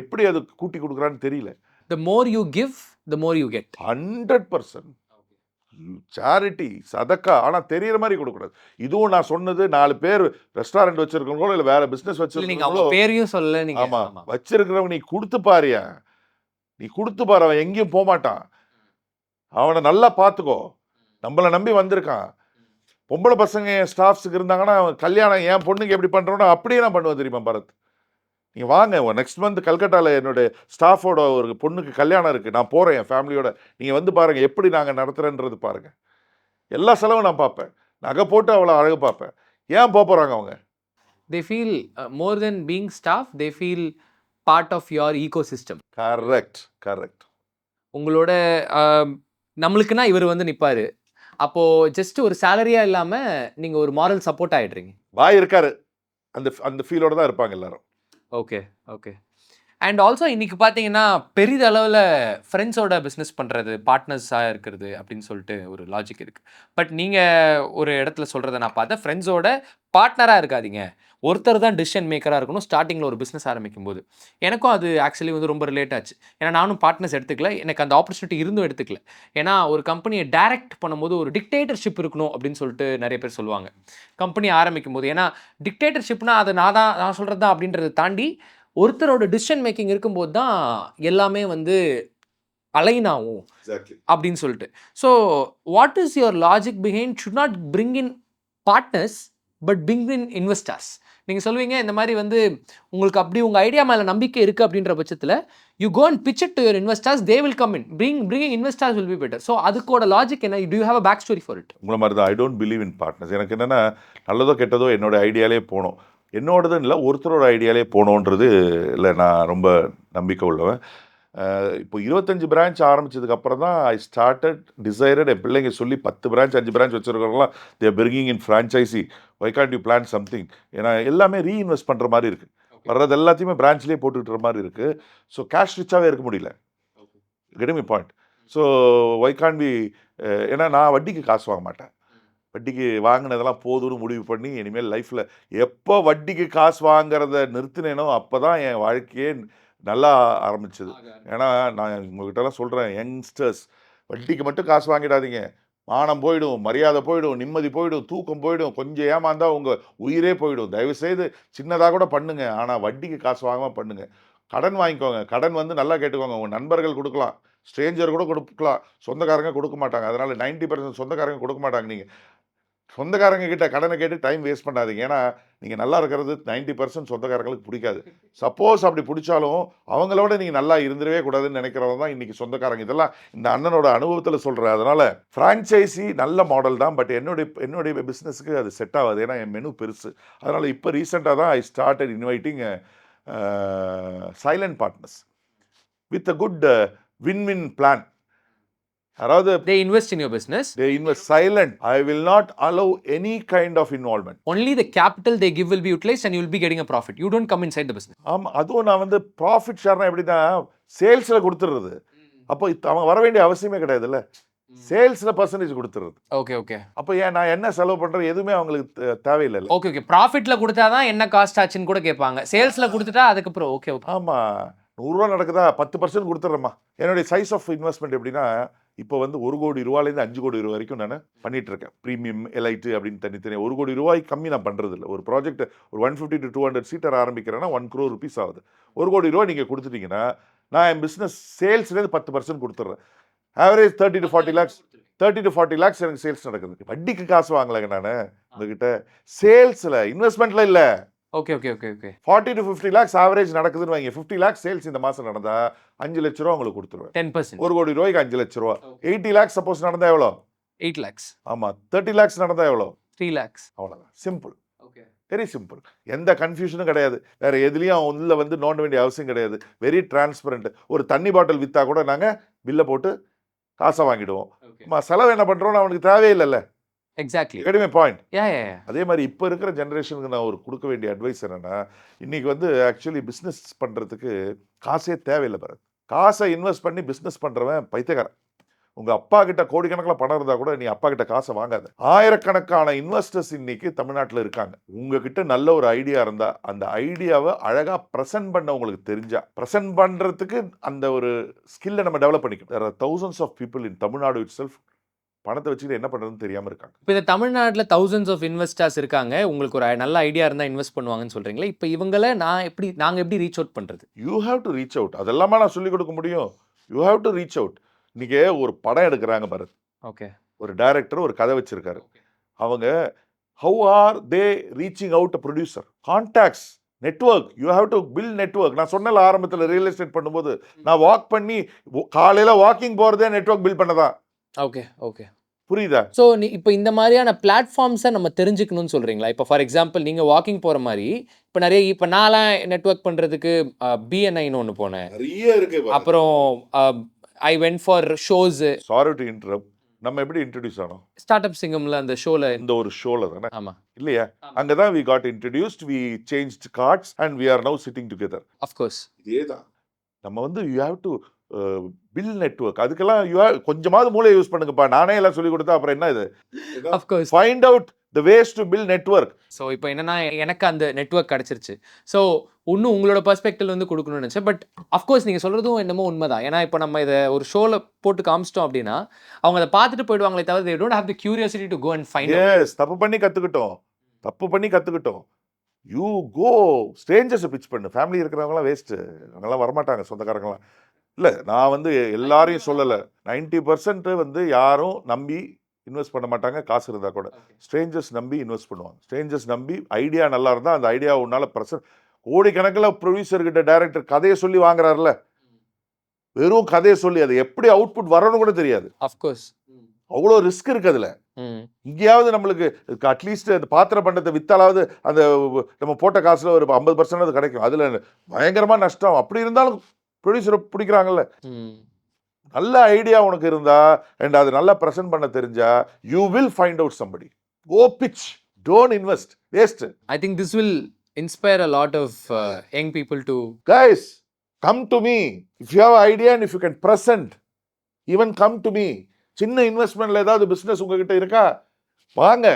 எப்படி அது கூட்டி கொடுக்குறான்னு தெரியல. The more you give, the more you get. 100% charity, சதக்கா. ஆனா தெரியற மாதிரி கொடுக்கக்கூடாது. இதுவும் நான் சொன்னது 4 பேர் ரெஸ்டாரண்ட் வச்சிருக்கவங்களோ இல்ல வேற பிசினஸ் நீங்க அவங்க வச்சிருக்கவங்களோ. பேரையும் சொல்லல நீங்க. ஆமா, வச்சிருக்கிறவங்க நீ கொடுத்து பாரியா, நீ கொடுத்து பாரு, அவன் எங்கேயும் போக மாட்டான். அவனை நல்லா பார்த்துக்கோ. நம்மளை நம்பி வந்திருக்கான். பொம்பளை பசங்க என் ஸ்டாஃப்ஸுக்கு இருந்தாங்கன்னா கல்யாணம் என் பொண்ணுக்கு எப்படி பண்றோம்னா அப்படியே நான் பண்ணுவேன் தெரியுமா பரத். நீங்க வாங்க, நெக்ஸ்ட் மந்த் கல்கட்டாவில் என்னோட ஸ்டாஃபோட ஒரு பொண்ணுக்கு கல்யாணம் இருக்கு, நான் போறேன் என் ஃபேமிலியோட. நீங்க வந்து பாருங்க எப்படி நாங்க நடத்துறேன்றது பாருங்க. எல்லா செலவும் நான் பார்ப்பேன். நகை போட்டு அவ்வளோ அழகு பார்ப்பேன். ஏன் போறாங்க அவங்க? They feel more than being staff, they feel part of your ecosystem. Correct. உங்களோட நம்மளுக்குன்னா இவர் வந்து நிப்பாரு. அப்போ ஜஸ்ட் ஒரு சேலரியா இல்லாம நீங்க ஒரு மாரல் சப்போர்ட் ஆயிடுறீங்க. பாய் இருக்காரு, அந்த ஃபீலோட தான் இருப்பாங்க எல்லாரும். ஓகே. அண்ட் ஆல்சோ இன்னைக்கு பார்த்தீங்கன்னா பெரிதளவில் ஃப்ரெண்ட்ஸோட பிஸ்னஸ் பண்ணுறது, பார்ட்னர்ஸாக இருக்கிறது அப்படின்னு சொல்லிட்டு ஒரு லாஜிக் இருக்குது. பட் நீங்கள் ஒரு இடத்துல சொல்கிறத நான் பார்த்தேன், ஃப்ரெண்ட்ஸோட பார்ட்னராக இருக்காதீங்க, ஒருத்தர் தான் டிசிஷன் மேக்கராக இருக்கணும் ஸ்டார்டிங்கில் ஒரு பிஸ்னஸ் ஆரம்பிக்கும் போது. எனக்கும் அது ஆக்சுவலி வந்து ரொம்ப ரிலேட் ஆச்சு. ஏன்னா நானும் பார்ட்னர்ஸ் எடுத்துக்கல, எனக்கு அந்த ஆப்பர்ச்சுனிட்டி இருந்தும் எடுத்துக்கல. ஏன்னா ஒரு கம்பெனியை டைரக்ட் பண்ணும்போது ஒரு டிக்டேட்டர்ஷிப் இருக்கணும் அப்படின்னு சொல்லிட்டு நிறைய பேர் சொல்லுவாங்க கம்பெனி ஆரம்பிக்கும் போது. ஏன்னா டிக்டேட்டர்ஷிப்னா அது நான் சொல்கிறது தான் அப்படின்றத தாண்டி ஒருத்தரோட டிசிஷன் மேக்கிங் இருக்கும்போது தான் எல்லாமே வந்து அலைன் ஆகும் அப்படின்னு சொல்லிட்டு. So what is your logic behind should not bring in partners but bring in investors? நீங்கள் சொல்லுவீங்க இந்த மாதிரி வந்து உங்களுக்கு அப்படி உங்கள் ஐடியா மேலே நம்பிக்கை இருக்குது அப்படின்ற பட்சத்தில் you go and pitch it to your investors, they will come in, bringing investors will be better. So அதுக்கோட லாஜிக் என்ன? Do you have a back story for it? உங்களை மாதிரி தான். I don't believe in partners. எனக்கு என்னென்னா நல்லதோ கெட்டதோ என்னோட ஐடியாலே போகணும், என்னோடதுன்னு இல்லை ஒருத்தரோட ஐடியாலே போகணுன்றது இல்லை, நான் ரொம்ப நம்பிக்கை உள்ளவன். இப்போ 25 பிரான்ச் ஆரம்பிச்சதுக்கு அப்புறம் தான் ஐ ஸ்டார்டட் டிசைரட். என் பிள்ளைங்க சொல்லி 10 பிரான்ச் 5 பிரான்ச் வச்சுருக்கிறவங்களாம் they are bringing in franchisee. Why can't you plan something? ஏன்னா எல்லாமே ரீஇன்வெஸ்ட் பண்ணுற மாதிரி இருக்குது, வர்றது எல்லாத்தையுமே பிரான்ச்லேயே போட்டுக்கிற மாதிரி இருக்குது. ஸோ கேஷ் ரிச்சாகவே இருக்க முடியல. Getting me point. So why can't be, ஏன்னா நான் வட்டிக்கு காசு வாங்க மாட்டேன். வட்டிக்கு வாங்கினதெல்லாம் போதும்னு முடிவு பண்ணி இனிமேல் லைஃப்பில் எப்போ வட்டிக்கு காசு வாங்குறத நிறுத்தினேனோ அப்போ தான் என் வாழ்க்கையே நல்லா ஆரம்பிச்சது. ஏன்னா நான் உங்ககிட்டலாம் சொல்கிறேன், யங்ஸ்டர்ஸ் வட்டிக்கு மட்டும் காசு வாங்கிடாதீங்க. மானம் போயிடும், மரியாதை போயிடும், நிம்மதி போயிடும், தூக்கம் போயிடும், கொஞ்சம் ஏமாந்தா உங்கள் உயிரே போயிடும். தயவுசெய்து சின்னதாக கூட பண்ணுங்க, ஆனால் வட்டிக்கு காசு வாங்காமல் பண்ணுங்க. கடன் வாங்கிக்கோங்க. கடன் வந்து நல்லா கேட்டுக்கோங்க. உங்கள் நண்பர்கள் கொடுக்கலாம், ஸ்ட்ரேஞ்சர் கூட கொடுக்கலாம், சொந்தக்காரங்க கொடுக்க மாட்டாங்க. அதனால் 90% சொந்தக்காரங்க கொடுக்க மாட்டாங்க. நீங்கள் சொந்தக்காரங்க கிட்ட கடனை கேட்டு டைம் வேஸ்ட் பண்ணாதீங்க. ஏன்னா நீங்கள் நல்லா இருக்கிறது 90% சொந்தக்காரங்களுக்கு பிடிக்காது. சப்போஸ் அப்படி பிடிச்சாலும் அவங்களோட நீங்கள் நல்லா இருந்துடவே கூடாதுன்னு நினைக்கிறவங்க தான் இன்றைக்கி சொந்தக்காரங்க. இதெல்லாம் இந்த அண்ணனோட அனுபவத்தில் சொல்கிறேன். அதனால் ஃப்ரான்ச்சைசி நல்ல மாடல் தான், பட் என்னுடைய பிஸ்னஸுக்கு அது செட் ஆகாது. ஏன்னா என் மெனு பெருசு. அதனால் இப்போ ரீசெண்டாக தான் I started inviting silent partners with a good win-win plan. அதாவது they invest in your business, they invest silent. I will not allow any kind of involvement. only the capital they give will be utilized and you will be getting a profit. You don't come inside the business. ஆமாம், அதுவும் நான் வந்து profit ஷேர்னா எப்படின்னா சேல்ஸில் கொடுத்துடுறது. அப்போ அவன் வர வேண்டிய அவசியமே கிடையாதுல்ல. சேல்ஸில் பர்சன்டேஜ் கொடுத்துறது. ஓகே ஓகே அப்போ ஏன் நான் என்ன செலவு பண்ணுறேன் எதுவுமே அவங்களுக்கு தேவையில்லை. ஓகே ஓகே ப்ராஃபிட்ல கொடுத்தாதான் என்ன காஸ்ட் ஆச்சுன்னு கூட கேட்பாங்க. சேல்ஸ்ல கொடுத்துட்டா அதுக்கப்புறம் ஓகே ஓகே. ஆமாம், 100 ரூபா நடக்குதா 10% கொடுத்துட்றேம்மா. என்னுடைய சைஸ் ஆஃப் இன்வெஸ்ட்மெண்ட் எப்படின்னா, இப்போ வந்து 1 கோடி ரூபாயிலேருந்து 5 கோடி ரூபா வரைக்கும் நான் பண்ணிட்டு இருக்கேன். ப்ரீமியம் எலைட்டு அப்படின்னு தனித்தனி 1 கோடி ரூபாய்க்கு கம்மி நான் பண்ணுறது இல்லை. ஒரு ப்ராஜெக்ட் ஒரு 150 to 200 சீட்டர் ஆரம்பிக்கிறேன்னா 1 crore rupees ஆகுது. 1 கோடி ரூபா நீங்கள் கொடுத்துட்டீங்கன்னா நான் என் பிஸ்னஸ் சேல்ஸ்லேருந்து 10% கொடுத்துட்றேன். Average 30 to 40 lakhs 30 to 40 lakhs எனக்கு சேல்ஸ் நடக்குது. வட்டிக்கு காசு வாங்கலைங்க நான் உங்ககிட்ட. சேல்ஸில் இன்வெஸ்ட்மெண்ட்டில் இல்லை. Okay okay okay okay 40 to 50 lakhs average நடக்குதுன்னு வைங்க. 50 lakhs சேல்ஸ் இந்த மாதம் நடந்தா 5 லட்ச ரூபா உங்களுக்கு கொடுத்துருவேன். 10%. 1 கோடி ரூபாய்க்கு 5 லட்ச ரூபா. 80 lakhs சப்போஸ் நடந்தா எவ்வளோ? 8 lakhs. ஆமாம், 30 lakhs நடந்தா எவ்வளோ? 3 lakhs. அவ்வளோதான், சிம்பிள், ஓகே வெரி சிம்பிள். எந்த கன்ஃபியூஷனும் கிடையாது. வேற எதுலேயும் உள்ள வந்து நோண்ட வேண்டிய அவசியம் கிடையாது. Very transparent. ஒரு தண்ணி பாட்டில் விற்றா கூட நாங்கள் பில்லை போட்டு காசை வாங்கிடுவோம். செலவு என்ன பண்ணுறோன்னு அவனுக்கு தேவையில்லைல்ல. எக்ஸாக்ட்லி. கெடுமே பாயிண்ட். யா யா யா. அதே மாதிரி இப்போ இருக்கிற ஜென்ரேஷனுக்கு நான் ஒரு கொடுக்க வேண்டிய அட்வைஸ் என்னென்னா, இன்றைக்கி வந்து ஆக்சுவலி பிஸ்னஸ் பண்ணுறதுக்கு காசே தேவையில்லை பாருங்க. காசை இன்வெஸ்ட் பண்ணி பிஸ்னஸ் பண்ணுறவன் பைத்தியக்காரன். உங்கள் அப்பா கிட்ட கோடிக்கணக்கில் பணம் இருந்தால் கூட நீ அப்பா கிட்ட காசை வாங்காது. ஆயிரக்கணக்கான இன்வெஸ்டர்ஸ் இன்னைக்கு தமிழ்நாட்டில் இருக்காங்க. உங்ககிட்ட நல்ல ஒரு ஐடியா இருந்தால் அந்த ஐடியாவை அழகாக ப்ரெசென்ட் பண்ண உங்களுக்கு தெரிஞ்சா, ப்ரெசென்ட் பண்ணுறதுக்கு அந்த ஒரு ஸ்கில்லை நம்ம டெவலப் பண்ணிக்கணும். there are thousands of people in Tamil Nadu itself பணத்தை வச்சுக்கிட்டு என்ன பண்ணுறதுன்னு தெரியாமல் இருக்காங்க. இப்போ இந்த தமிழ்நாட்டில் thousands of investors இருக்காங்க. உங்களுக்கு ஒரு நல்ல ஐடியா இருந்தால் இன்வெஸ்ட் பண்ணுவாங்கன்னு சொல்கிறீங்களா? இப்போ இவங்களை நாங்கள் எப்படி ரீச் அவுட் பண்ணுறது? You have to reach out. அதெல்லாமா நான் சொல்லிக் கொடுக்க முடியும்? You have to reach out. இன்றைக்கி ஒரு படம் எடுக்கிறாங்க பாரத். ஓகே. ஒரு டைரக்டர் ஒரு கதை வச்சிருக்காரு. அவங்க how are they reaching out a producer? Contacts, network. You have to build network. நான் சொன்னல ஆரம்பத்தில் ரியல் எஸ்டேட் பண்ணும்போது நான் வாக் பண்ணி காலையில் வாக்கிங் போகிறதே நெட்வொர்க் பில்ட் பண்ணதான். ஓகே ஓகே புரியுதா? ஸோ இப்போ இந்த மாதிரியான பிளாட்ஃபார்ம்ஸை நம்ம தெரிஞ்சுக்கணும்னு சொல்கிறீங்களா? இப்போ ஃபார் எக்ஸாம்பிள் நீங்கள் வாக்கிங் போகிற மாதிரி இப்போ நான்லாம் நெட்வொர்க் பண்ணுறதுக்கு BNIன்னு ஒன்று போனேன். நிறைய இருக்கு. அப்புறம் I went for shows. Sorry to interrupt. நம்ம எப்படி இன்ட்ரடியூஸ் ஆனோம்? ஸ்டார்ட் அப் சிங்கம்ல அந்த ஷோவில். இந்த ஒரு ஷோவில் தானே? ஆமாம் இல்லையா? அங்கே தான் we got introduced, we changed cards and we are now sitting together. Of course. இதே தான் நம்ம வந்து you have to build network. அதுக்கெல்லாம் கொஞ்சமாவது மூளை யூஸ் பண்ணுங்கப்பா. நானே எல்லாம் சொல்லி கொடுத்தா அப்புறம் என்ன இது? Of course. Find out the ways to build network. So இப்போ என்னன்னா எனக்கு அந்த நெட்வொர்க் கிடச்சிருச்சு. ஸோ இன்னும் உங்களோட பர்ஸ்பெக்டிவ் வந்து கொடுக்கணும்னு நினச்சேன். பட் அஃப்கோர்ஸ் நீங்கள் சொல்கிறதும் என்னமோ உண்மைதான். ஏன்னா இப்போ நம்ம இதை ஒரு ஷோவில் போட்டு காமிச்சிட்டோம் அப்படின்னா அவங்க அதை பார்த்துட்டு போயிடுவாங்களே தவிர they don't have the curiosity to go and find out. Yes, தப்பு பண்ணி கற்றுக்கிட்டோம். யூ கோ ஸ்ட்ரேஞ்சர்ஸை பிச் பண்ணு. ஃபேமிலி இருக்கிறவங்களாம் வேஸ்ட்டு, அவங்களாம் வரமாட்டாங்க சொந்தக்காரங்களாம். இல்லை, நான் வந்து எல்லாரையும் சொல்லலை. 90% வந்து யாரும் நம்பி இன்வெஸ்ட் பண்ண மாட்டாங்க. காசு இருந்தால் கூட ஸ்ட்ரேஞ்சர்ஸ் நம்பி இன்வெஸ்ட் பண்ணுவாங்க. ஸ்ட்ரேஞ்சர்ஸ் நம்பி ஐடியா நல்லா இருந்தால் அந்த ஐடியா உன்னால் கோடிக்கணக்கில் ப்ரொடியூசர்கிட்ட டைரக்டர் கதையை சொல்லி வாங்குறாருல, வெறும் கதையை சொல்லி அது எப்படி அவுட்புட் வரணும்னு கூட தெரியாது. அஃப்கோர்ஸ். அவ்வளோ ரிஸ்க் இருக்குது அதில். இங்கேயாவது நம்மளுக்கு அட்லீஸ்ட் அந்த பாத்திர பண்டத்தை வித்தாலாவது அந்த நம்ம போட்ட காசுல ஒரு 50% அது கிடைக்கும். அதில் பயங்கரமாக நஷ்டம். அப்படி இருந்தாலும் ப்ரொடியூசரை பிடிக்கிறாங்கல்ல. நல்ல ஐடியா உனக்கு இருந்தா அண்ட் அது நல்லா ப்ரெசென்ட் பண்ண தெரிஞ்சா you will find out somebody. Go pitch, don't invest, waste. I think this will inspire a lot of young people to guys come to me if you have idea and if you can present, even come to me. சின்ன இன்வெஸ்ட்மெண்ட்ல ஏதாவது business உங்ககிட்ட இருக்கா வாங்க.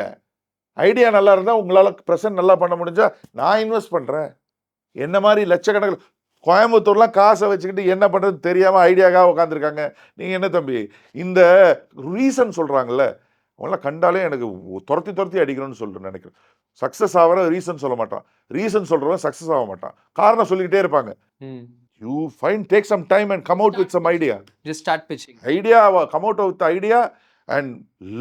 Idea நல்லா இருந்தால் உங்களால் present நல்லா பண்ண முடிஞ்சா நான் இன்வெஸ்ட் பண்ணுறேன். என்ன மாதிரி லட்சக்கணக்கில் கோயம்புத்தூர்லாம் காசை வச்சுக்கிட்டு என்ன பண்ணுறது தெரியாமல் ஐடியாக்காக உட்காந்துருக்காங்க. நீங்கள் என்ன தம்பி இந்த ரீசன் சொல்கிறாங்கல்ல, அவங்களாம் கண்டாலே எனக்கு துரத்தி அடிக்கணும்னு சொல்லிட்டு நினைக்கிறேன். சக்ஸஸ் ஆகிற ரீசன் சொல்ல மாட்டான், ரீசன் சொல்கிறவன் சக்ஸஸ் ஆக மாட்டான், காரணம் சொல்லிக்கிட்டே இருப்பாங்க. You take some time and come out with some idea. Just start pitching. Come out with the idea and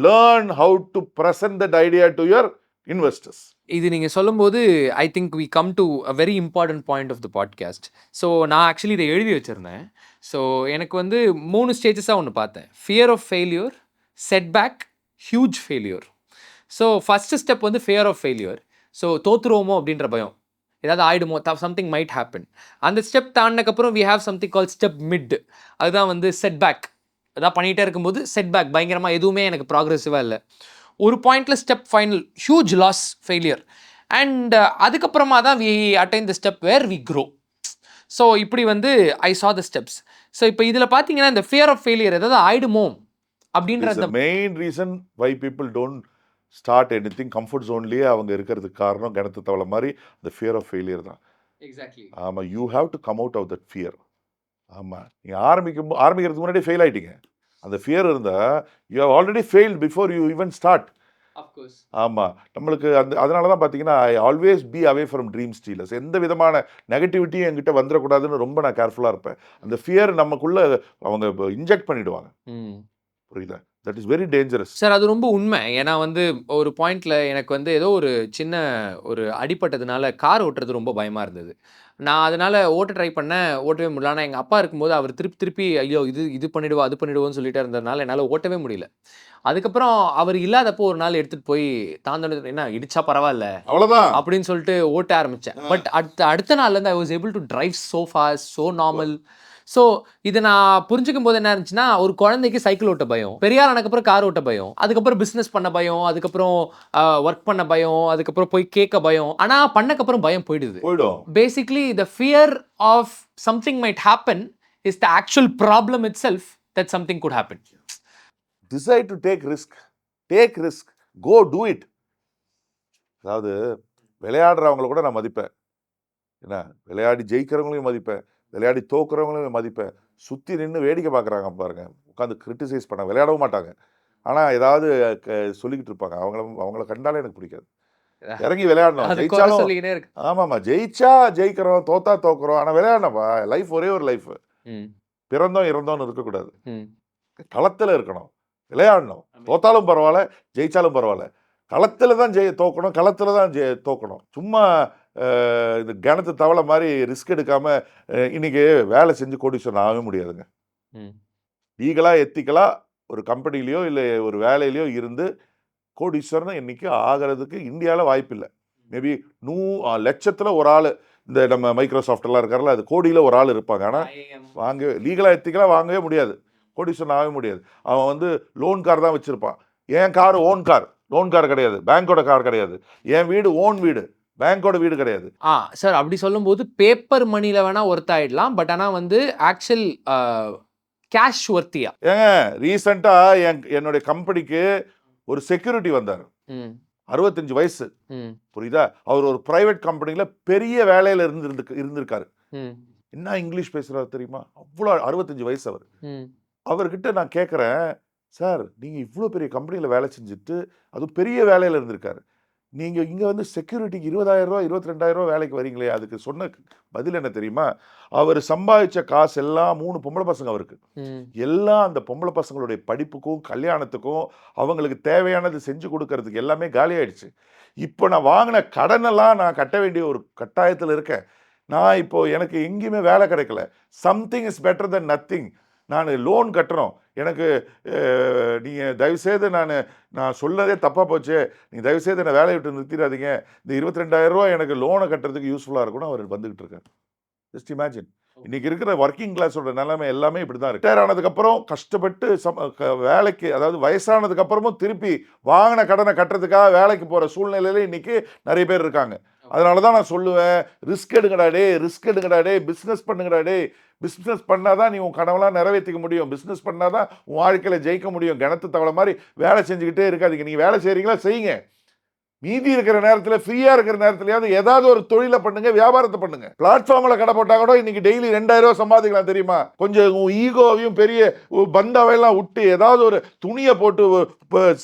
learn how to present that idea to your investors. இது நீங்கள் சொல்லும்போது I think we come to a very important point of the podcast. So நான் actually இதை எழுதி வச்சுருந்தேன். So எனக்கு வந்து 3 ஸ்டேஜஸாக ஒன்று பார்த்தேன். Fear of failure, setback, huge failure. So first step வந்து ஃபியர் ஆஃப் ஃபெயில்யூர். ஸோ தோற்றுருவோமோ அப்படின்ற பயம், ஏதாவது ஆகிடுமோ, சம்திங் மைட் ஹேப்பன். அந்த ஸ்டெப் தாண்டினக்கப்புறம் we have something call step mid. அதுதான் வந்து செட்பேக். அதான் பண்ணிகிட்டே இருக்கும்போது செட்பேக் பயங்கரமாக எதுவுமே எனக்கு ப்ராக்ரெசிவாக இல்லை. ஒரு பாயிண்டில் step final, huge loss, failure. And அதுக்கப்புறமா தான் we attain the step where we grow. So இப்படி வந்து ஐ சா த ஸ்டெப்ஸ். ஸோ இப்போ இதில் பார்த்தீங்கன்னா இந்த ஃபியர் ஆஃப் ஃபெயிலியர், ஏதாவது ஆகிடுமோ அப்படின்ற It's the main reason why people don't start anything comfort zoneலயே அவங்க இருக்கிறதுக்கு காரணம் கிணத்து தவளை மாதிரி the fear of failure தான். எக்ஸாக்ட்லி ஆமா, you have to come out of that fear. ஆமா, நீங்க ஆரம்பிக்கிறதுக்கு முன்னாடி ஃபெயில் ஆயிட்டீங்க. அந்த ஃபியர் இருந்தா you have already failed before you even start. Of course ஆமா, நம்மளுக்கு அதனால தான் பார்த்தீங்கன்னா I always be away from dream stealers. எந்த விதமான நெகட்டிவிட்டியும் என்கிட்ட வந்துடக்கூடாதுன்னு ரொம்ப நான் கேர்ஃபுல்லாக இருப்பேன். அந்த ஃபியர் நமக்குள்ள அவங்க இன்ஜெக்ட் பண்ணிடுவாங்க. புரியுதா? That is very dangerous. Sir அது ரொம்ப உண்மை. ஏன்னா வந்து ஒரு பாயிண்ட்ல எனக்கு வந்து ஏதோ ஒரு சின்ன ஒரு அடிபட்டதுனால கார் ஓட்டுறது ரொம்ப பயமா இருந்தது. நான் அதனால ஓட்ட ட்ரை பண்ணேன். ஓட்டவே முடியல. ஆனா எங்க அப்பா இருக்கும்போது அவர் திருப்பி ஐயோ! இது பண்ணிடுவா, அது பண்ணிடுவோன்னு சொல்லிட்டே இருந்ததுனால என்னால ஓட்டவே முடியல. அதுக்கப்புறம் அவர் இல்லாதப்போ ஒரு நாள் எடுத்துட்டு போய் என்ன இடிச்சா பரவால்ல அவ்வளவுதான். அப்படின்னு சொல்லிட்டு ஓட்ட ஆரம்பிச்சேன். பட் அடுத்த நாள்ல இருந்து I was able to drive so fast, so normal. So இதை நான் புரிஞ்சுக்கும் போது என்ன இருந்துச்சுன்னா, ஒரு குழந்தைக்கு சைக்கிள் ஓட்ட பயம், பெரியார் ஆனதுக்கப்புறம் கார் ஓட்ட பயம், அதுக்கப்புறம் பிஸ்னஸ் பண்ண பயம், அதுக்கப்புறம் ஒர்க் பண்ண பயம், அதுக்கப்புறம் போய் கேட்க பயம். ஆனா பண்ணக்கப்புறம் பயம் போயிடுது. போயிடும். Basically the fear of something might happen is the actual problem itself that something good happen. Decide to take risk, go do it. அதாவது விளையாடுறவங்கள கூட நான் மதிப்பேன். என்ன, விளையாடி ஜெயிக்கிறவங்களையும் மதிப்பேன், விளையாடி தோக்குறவங்களையும் மதிப்பேன். சுற்றி நின்று வேடிக்கை பார்க்குறாங்க பாருங்க, உட்காந்து கிரிட்டிசைஸ் பண்ண விளையாடவும் மாட்டாங்க. ஆனால் ஏதாவது சொல்லிக்கிட்டு இருப்பாங்க. அவங்கள கண்டாலே எனக்கு பிடிக்காது. இறங்கி விளையாடணும். அது குறை ஜெயிச்சாலும் சொல்லிக்கினே இருக்கு. ஆமாம்மா, ஜெயிச்சா ஜெயிக்கிறோம், தோத்தா தோக்குறோம். ஆனால் விளையாடணும்ப்பா. லைஃப் ஒரே ஒரு லைஃப். ம், பிறந்தோம் இறந்தோன்னு இருக்கக்கூடாது. ம். களத்தில் இருக்கணும், விளையாடணும். தோத்தாலும் பரவாயில்ல, ஜெயிச்சாலும் பரவாயில்ல. களத்தில் தான் தோக்கணும், களத்தில் தான் தோக்கணும். சும்மா இந்த கிணத்து தவளை மாதிரி ரிஸ்க் எடுக்காம இன்னைக்கு வேலை செஞ்சு கோடீஸ்வரன் ஆகவே முடியாதுங்க. ம். லீகலாக எத்திக்கலாக ஒரு கம்பெனிலையோ இல்லை ஒரு வேலையிலையோ இருந்து கோடீஸ்வரன் இன்னைக்கு ஆகிறதுக்கு இந்தியாவில் வாய்ப்பில்லை. மேபி லட்சத்தில் ஒரு ஆள், இந்த நம்ம மைக்ரோசாஃப்ட்லாம் இருக்கார்ல, அது கோடியில் ஒரு ஆள் இருப்பாங்க. ஆனால் லீகலாக எத்திக்கலாக வாங்கவே முடியாது, கோடீஸ்வரன் ஆகவே முடியாது. அவன் வந்து லோன் கார் தான் வச்சுருப்பான். என் car own car, loan car கிடையாது, பேங்கோட கார் கிடையாது. என் வீடு ஓன் வீடு, பேங்கோட வீடு கிடையாது. சார் அப்படி சொல்லும்போது பேப்பர் மணில வேணா ஒர்த் ஆயிடலாம். பட் ஆனா வந்து ஆக்சுவல் கேஷ் ஒர்த்தியா? ஏங்க, ரீசெண்டாக என்னுடைய கம்பெனிக்கு ஒரு செக்யூரிட்டி வந்தார். 65 வயசு. புரியுதா? அவர் ஒரு பிரைவேட் கம்பெனியில் பெரிய வேலையில் இருந்திருக்காரு. என்ன இங்கிலீஷ் பேசுகிறாரு தெரியுமா? அவ்வளோ 65 வயசு அவர். அவர்கிட்ட நான் கேட்குறேன், சார் நீங்கள் இவ்வளோ பெரிய கம்பெனியில் வேலை செஞ்சுட்டு அதுவும் பெரிய வேலையில் இருந்திருக்காரு, நீங்கள் இங்கே வந்து செக்யூரிட்டிக்கு 20,000 ரூபா 22,000 ரூபா வேலைக்கு வரீங்களே, அதுக்கு சொன்ன பதில் என்ன தெரியுமா? அவர் சம்பாதிச்ச காசு எல்லாம் 3 பொம்பளை பசங்க அவருக்கு. எல்லாம் அந்த பொம்பளை பசங்களுடைய படிப்புக்கும் கல்யாணத்துக்கும் அவங்களுக்கு தேவையானது செஞ்சு கொடுக்கறதுக்கு எல்லாமே காலி ஆயிடுச்சு. இப்போ நான் வாங்கின கடனெல்லாம் நான் கட்ட வேண்டிய ஒரு கட்டாயத்தில் இருக்கேன். நான் இப்போ எனக்கு எங்கேயுமே வேலை கிடைக்கல. Something is better then nothing. நான் லோன் கட்டுறோம். எனக்கு நீங்கள் தயவுசெய்து நான் சொல்லதே தப்பாக போச்சு, நீங்கள் தயவுசெய்து என்னை வேலையை விட்டு நிறுத்திடாதீங்க, இந்த 22,000 ரூபா எனக்கு லோனை கட்டுறதுக்கு யூஸ்ஃபுல்லாக இருக்கும்னு அவர் வந்துக்கிட்டு இருக்காரு. Just imagine. இன்றைக்கி இருக்கிற ஒர்க்கிங் கிளாஸோட நிலைமை எல்லாமே இப்படி தான் இருக்குது. ரிட்டையர் ஆனதுக்கப்புறம் கஷ்டப்பட்டு வேலைக்கு, அதாவது வயசானதுக்கப்புறமும் திருப்பி வாங்கின கடனை கட்டுறதுக்காக வேலைக்கு போகிற சூழ்நிலையில் இன்றைக்கி நிறைய பேர் இருக்காங்க. அதனால தான் நான் சொல்லுவேன், ரிஸ்க் எடுங்கடா டே, பிஸ்னஸ் பண்ணுங்கடா டே. பிஸ்னஸ் பண்ணால் தான் நீ உன் கனவெல்லாம் நிறைவேற்றிக்க முடியும். பிஸ்னஸ் பண்ணால் தான் உன் வாழ்க்கையில் ஜெயிக்க முடியும். கிணத்து தவளை மாதிரி வேலை செஞ்சுக்கிட்டே இருக்காதீங்க. நீங்கள் வேலை செய்கிறீங்களா செய்யுங்க. மீதி இருக்கிற நேரத்தில், ஃப்ரீயாக இருக்கிற நேரத்துலையாவது ஏதாவது ஒரு தொழிலை பண்ணுங்க, வியாபாரத்தை பண்ணுங்க. பிளாட்ஃபார்மில் கடை போட்டால் கூட இன்னைக்கு டெய்லி 2,000 ரூபா சம்பாதிக்கலாம் தெரியுமா? கொஞ்சம் ஈகோவையும் பெரிய பந்தாவையெல்லாம் விட்டு ஏதாவது ஒரு துணியை போட்டு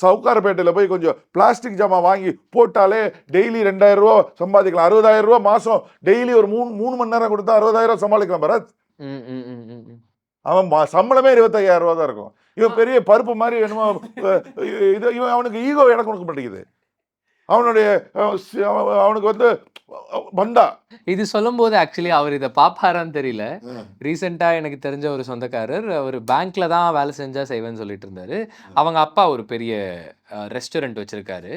சவுக்காரப்பேட்டையில் போய் கொஞ்சம் பிளாஸ்டிக் ஜாமான் வாங்கி போட்டாலே டெய்லி 2,000 ரூபா சம்பாதிக்கலாம். 60,000 ரூபா மாதம் டெய்லி ஒரு 3 மணி நேரம் கொடுத்தா 60,000 ரூபா சமாளிக்கலாம் பரத். அவன் சம்பளமே 25,000 ரூபா தான் இருக்கும். இவன் பெரிய பருப்பு மாதிரி வேணுமோ இவன் அவனுக்கு ஈகோ எனக்கு கொடுக்க மாட்டேங்குது. அவனுக்கு வந்து பந்தா. இது சொல்லும் போது ஆக்சுவலி அவர் இதை பாப்பாரான்னு தெரியல. ரீசெண்டா எனக்கு தெரிஞ்ச ஒரு சொந்தக்காரர், அவர் பேங்க்ல தான் வேலை செஞ்சா செய்வேன்னு சொல்லிட்டு இருந்தாரு. அவங்க அப்பா ஒரு பெரிய ரெஸ்டாரண்ட் வச்சிருக்காரு.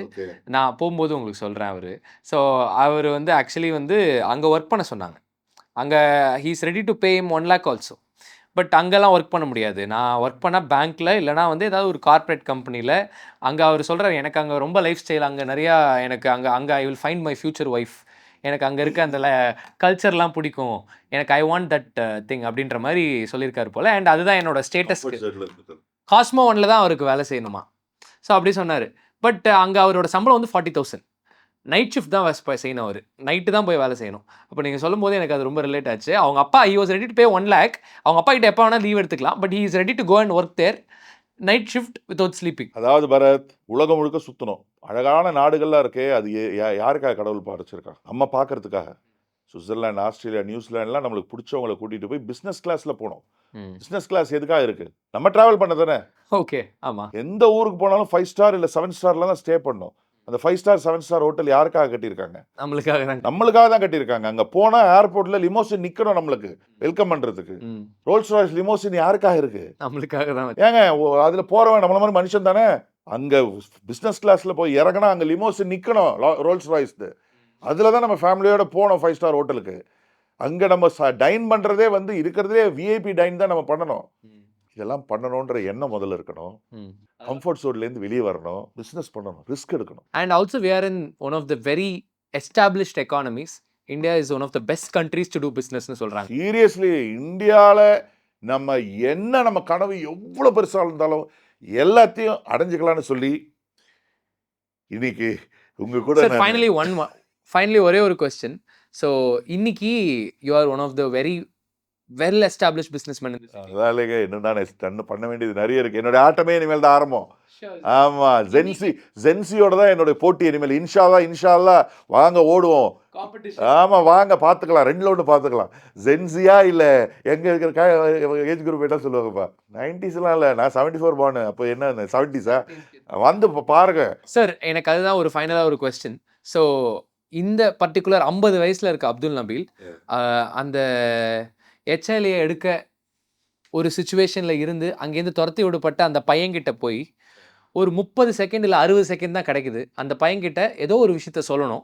நான் போகும்போது உங்களுக்கு சொல்றேன். ஸோ அவர் வந்து ஆக்சுவலி வந்து அங்கே ஒர்க் பண்ண சொன்னாங்க. அங்கே he is ready to pay him 1 lakh also. But அங்கெல்லாம் ஒர்க் பண்ண முடியாது. நான் ஒர்க் பண்ணால் பேங்க்கில், இல்லைனா வந்து ஏதாவது ஒரு கார்ப்பரேட் கம்பெனியில். அங்கே அவர் சொல்கிறார், எனக்கு அங்கே ரொம்ப லைஃப் ஸ்டைல், அங்கே நிறையா எனக்கு அங்கே I will find my future wife, எனக்கு அங்கே இருக்க அந்த கல்ச்சர்லாம் பிடிக்கும், எனக்கு ஐ வாண்ட் தட் திங் அப்படின்ற மாதிரி சொல்லியிருக்காரு போல். அண்ட் அதுதான் என்னோட ஸ்டேட்டஸ்க்கு காஸ்மோ ஒன்ல தான் அவருக்கு வேலை செய்யணுமா. ஸோ அப்படி சொன்னார். பட் அங்கே அவரோட சம்பளம் வந்து 40,000. நைட் ஷிஃப்ட் தான் செய்யணும் அவர். நைட்டு தான் போய் வேலை செய்யணும். அப்போ நீங்கள் சொல்லும்போது எனக்கு அது ரொம்ப ரிலேட் ஆச்சு. அவங்க அப்பா he was ready to pay 1 lakh. அவங்க அப்பா கிட்ட எப்போ வேணால் லீவ் எடுத்துக்கலாம். But he is ready to go and work there night shift without sleeping. அதாவது பரத், உலகம் முழுக்க சுற்றணும், அழகான நாடுகள்லாம் இருக்கே, அது யாருக்காக கடவுள் படைச்சிருக்காங்க? நம்ம பார்க்கறதுக்காக. சுவிட்சர்லாந்து, ஆஸ்திரேலியா, நியூசிலாண்ட்லாம் நம்மளுக்கு பிடிச்சவங்களை கூட்டிகிட்டு போய் பிஸ்னஸ் கிளாஸில் போனோம். பிஸ்னஸ் கிளாஸ் எதுக்காக இருக்குது? நம்ம ட்ராவல் பண்ண தானே. ஓகே, ஆமாம். எந்த ஊருக்கு போனாலும் 5 ஸ்டார் இல்லை 7 ஸ்டார்லாம் தான் ஸ்டே பண்ணோம். அந்த 5 ஸ்டார் 7 ஸ்டார் ஹோட்டல் யாருக்காக கட்டியிருக்காங்க? நம்மளுக்காக தான் கட்டியிருக்காங்க. அங்கே போனால் ஏர்போர்ட்டில் லிமோசின் நிற்கணும் நம்மளுக்கு வெல்கம் பண்ணுறதுக்கு. ரோல்ஸ் ராய்ஸ் லிமோசின் யாருக்காக இருக்கு? நம்மளுக்காக தான். ஏங்க அதில் போகிறவன் நம்மள மாதிரி மனுஷன் தானே. அங்கே பிஸ்னஸ் கிளாஸில் போய் இறங்கினா அங்கே லிமோசின் நிற்கணும் ரோல்ஸ் ராய்ஸ்து. அதில் தான் நம்ம ஃபேமிலியோட போனோம் 5 ஸ்டார் ஹோட்டலுக்கு. அங்கே நம்ம டைன் பண்ணுறதே வந்து இருக்கிறதே விஐபி டைன் தான் நம்ம பண்ணணும். இதெல்லாம் பண்ணணுன்ற எண்ணம் முதல்ல இருக்கணும். கம்ஃபர்ட் ஜோன்லேருந்து வெளியே வரணும், பிஸ்னஸ் பண்ணணும், ரிஸ்க் எடுக்கணும். And also we are in one of the very established economies. India is one of the best countries to do பிஸ்னஸ்னு சொல்கிறாங்க. சீரியஸ்லி, இந்தியாவில் நம்ம கனவு எவ்வளோ பெருசாக இருந்தாலும் எல்லாத்தையும் அடைஞ்சிக்கலாம்னு சொல்லி இன்னைக்கு உங்க கூட ஃபைனலி ஒரே ஒரு கொஸ்டின். ஸோ இன்னைக்கு you are one of the very well establish businessman. அதாலேங்க இன்னும் பண்ண வேண்டியது நிறைய இருக்கு. என்னோட ஆட்டமே இனிமேல் தான் ஆரம்பம். ஆமா, ஜென்சியோட தான் என்னோட போட்டி இனிமேல். இன்ஷால்லா வாங்க ஓடுவோம். ஆமா வாங்க பார்த்துக்கலாம், 2ல 1 பார்த்துக்கலாம். ஜென்சியா இல்லை எங்க இருக்கிற ஏஜ் குரூப் என்ன சொல்லுவாங்கப்பா? 90ஸ்லாம் இல்லை, நான் 74 born. அப்போ என்ன 70s வந்து பாருங்க சார். எனக்கு அதுதான் ஒரு ஃபைனலாக ஒரு கொஸ்டின். ஸோ இந்த பர்டிகுலர் 50 வயசுல இருக்க அப்துல் நபீல் அந்த HLA எடுக்க ஒரு சுச்சுவேஷனில் இருந்து அங்கேருந்து துரத்தி விடப்பட்ட அந்த பையன்கிட்ட போய் ஒரு 30 செகண்ட் இல்லை 60 செகண்ட் தான் கிடைக்குது. அந்த பையன்கிட்ட ஏதோ ஒரு விஷயத்த சொல்லணும்.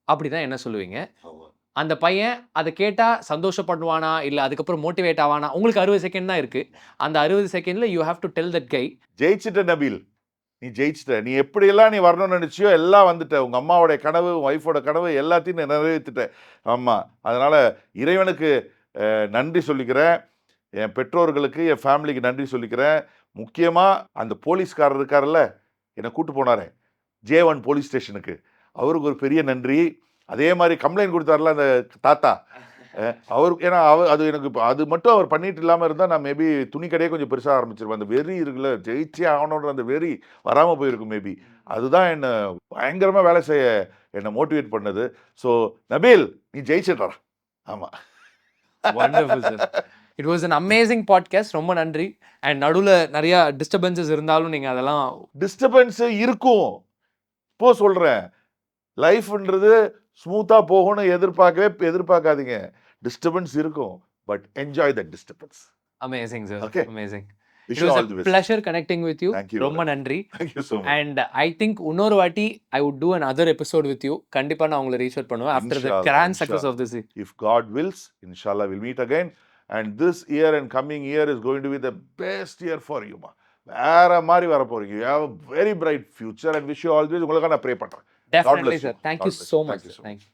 அப்படிதான் என்ன சொல்லுவீங்க? அந்த பையன் அதை கேட்டால் சந்தோஷப்படுவானா இல்லை அதுக்கப்புறம் மோட்டிவேட் ஆவானா? உங்களுக்கு 60 செகண்ட் தான் இருக்குது. அந்த 60 செகண்டில் you have to tell that guy. ஜெயிச்சிட்ட நபீல், நீ ஜெயிச்சிட்ட. நீ எப்படியெல்லாம் நீ வரணும்னு நினச்சியோ எல்லாம் வந்துட்ட. உங்கள் அம்மாவோட கனவு, ஒய்ஃபோட கனவு எல்லாத்தையும் நீ நிறைவேற்றிட்ட. ஆமாம், அதனால் இறைவனுக்கு நன்றி சொல்லிக்கிறேன். என் பெற்றோர்களுக்கு, என் ஃபேமிலிக்கு நன்றி சொல்லிக்கிறேன். முக்கியமாக அந்த போலீஸ்காரர் இருக்கார்ல, என்னை கூட்டு போனாரே J1 போலீஸ் ஸ்டேஷனுக்கு, அவருக்கு ஒரு பெரிய நன்றி. அதே மாதிரி கம்ப்ளைண்ட் கொடுத்தாருல அந்த தாத்தா, அவருக்கு. ஏன்னா அது எனக்கு அது மட்டும் அவர் பண்ணிட்டு இல்லாமல் இருந்தால் நான் மேபி துணி கடையே கொஞ்சம் பெருசாக ஆரம்பிச்சிருப்பேன். அந்த வெறி இருக்குல்ல, ஜெயிச்சே ஆகணுன்ற அந்த வெறி வராமல் போயிருக்கும் மேபி. அதுதான் என்னை பயங்கரமாக வேலை செய்ய என்னை மோட்டிவேட் பண்ணது. ஸோ நபீல், நீ ஜெயிச்சிட்டா. ஆமாம், wonderful sir. It was an amazing podcast. ரொம்ப நன்றி. அண்ட் நடுவில் நிறையா டிஸ்டர்பன்சஸ் இருந்தாலும் நீங்கள் அதெல்லாம் டிஸ்டர்பன்ஸு இருக்கும். இப்போ சொல்கிறேன், லைஃப்ன்றது ஸ்மூத்தாக போகணும்னு எதிர்பார்க்காதீங்க. டிஸ்டர்பன்ஸ் இருக்கும், but enjoy that disturbance. Amazing sir. Okay. Amazing. Wish It you was all a the best. pleasure connecting with you. Thank you. ரொம்ப நன்றி. Thank you so much. And I think இன்னொரு வாட்டி I would do another episode with you. கண்டிப்பா நான் உங்களை reach out பண்ணுவேன் after the Inshallah, grand success inshallah. of this year. If God wills, inshallah we'll meet again. And this year and coming year is going to be the best year for you, ma. வேற மாதிரி வர போறீங்க. You have a very bright future and wish you always. உங்களுக்கு நான் pray பண்றேன். Definitely bless you. sir. Thank God you bless so you. much. Thank you so Thank you.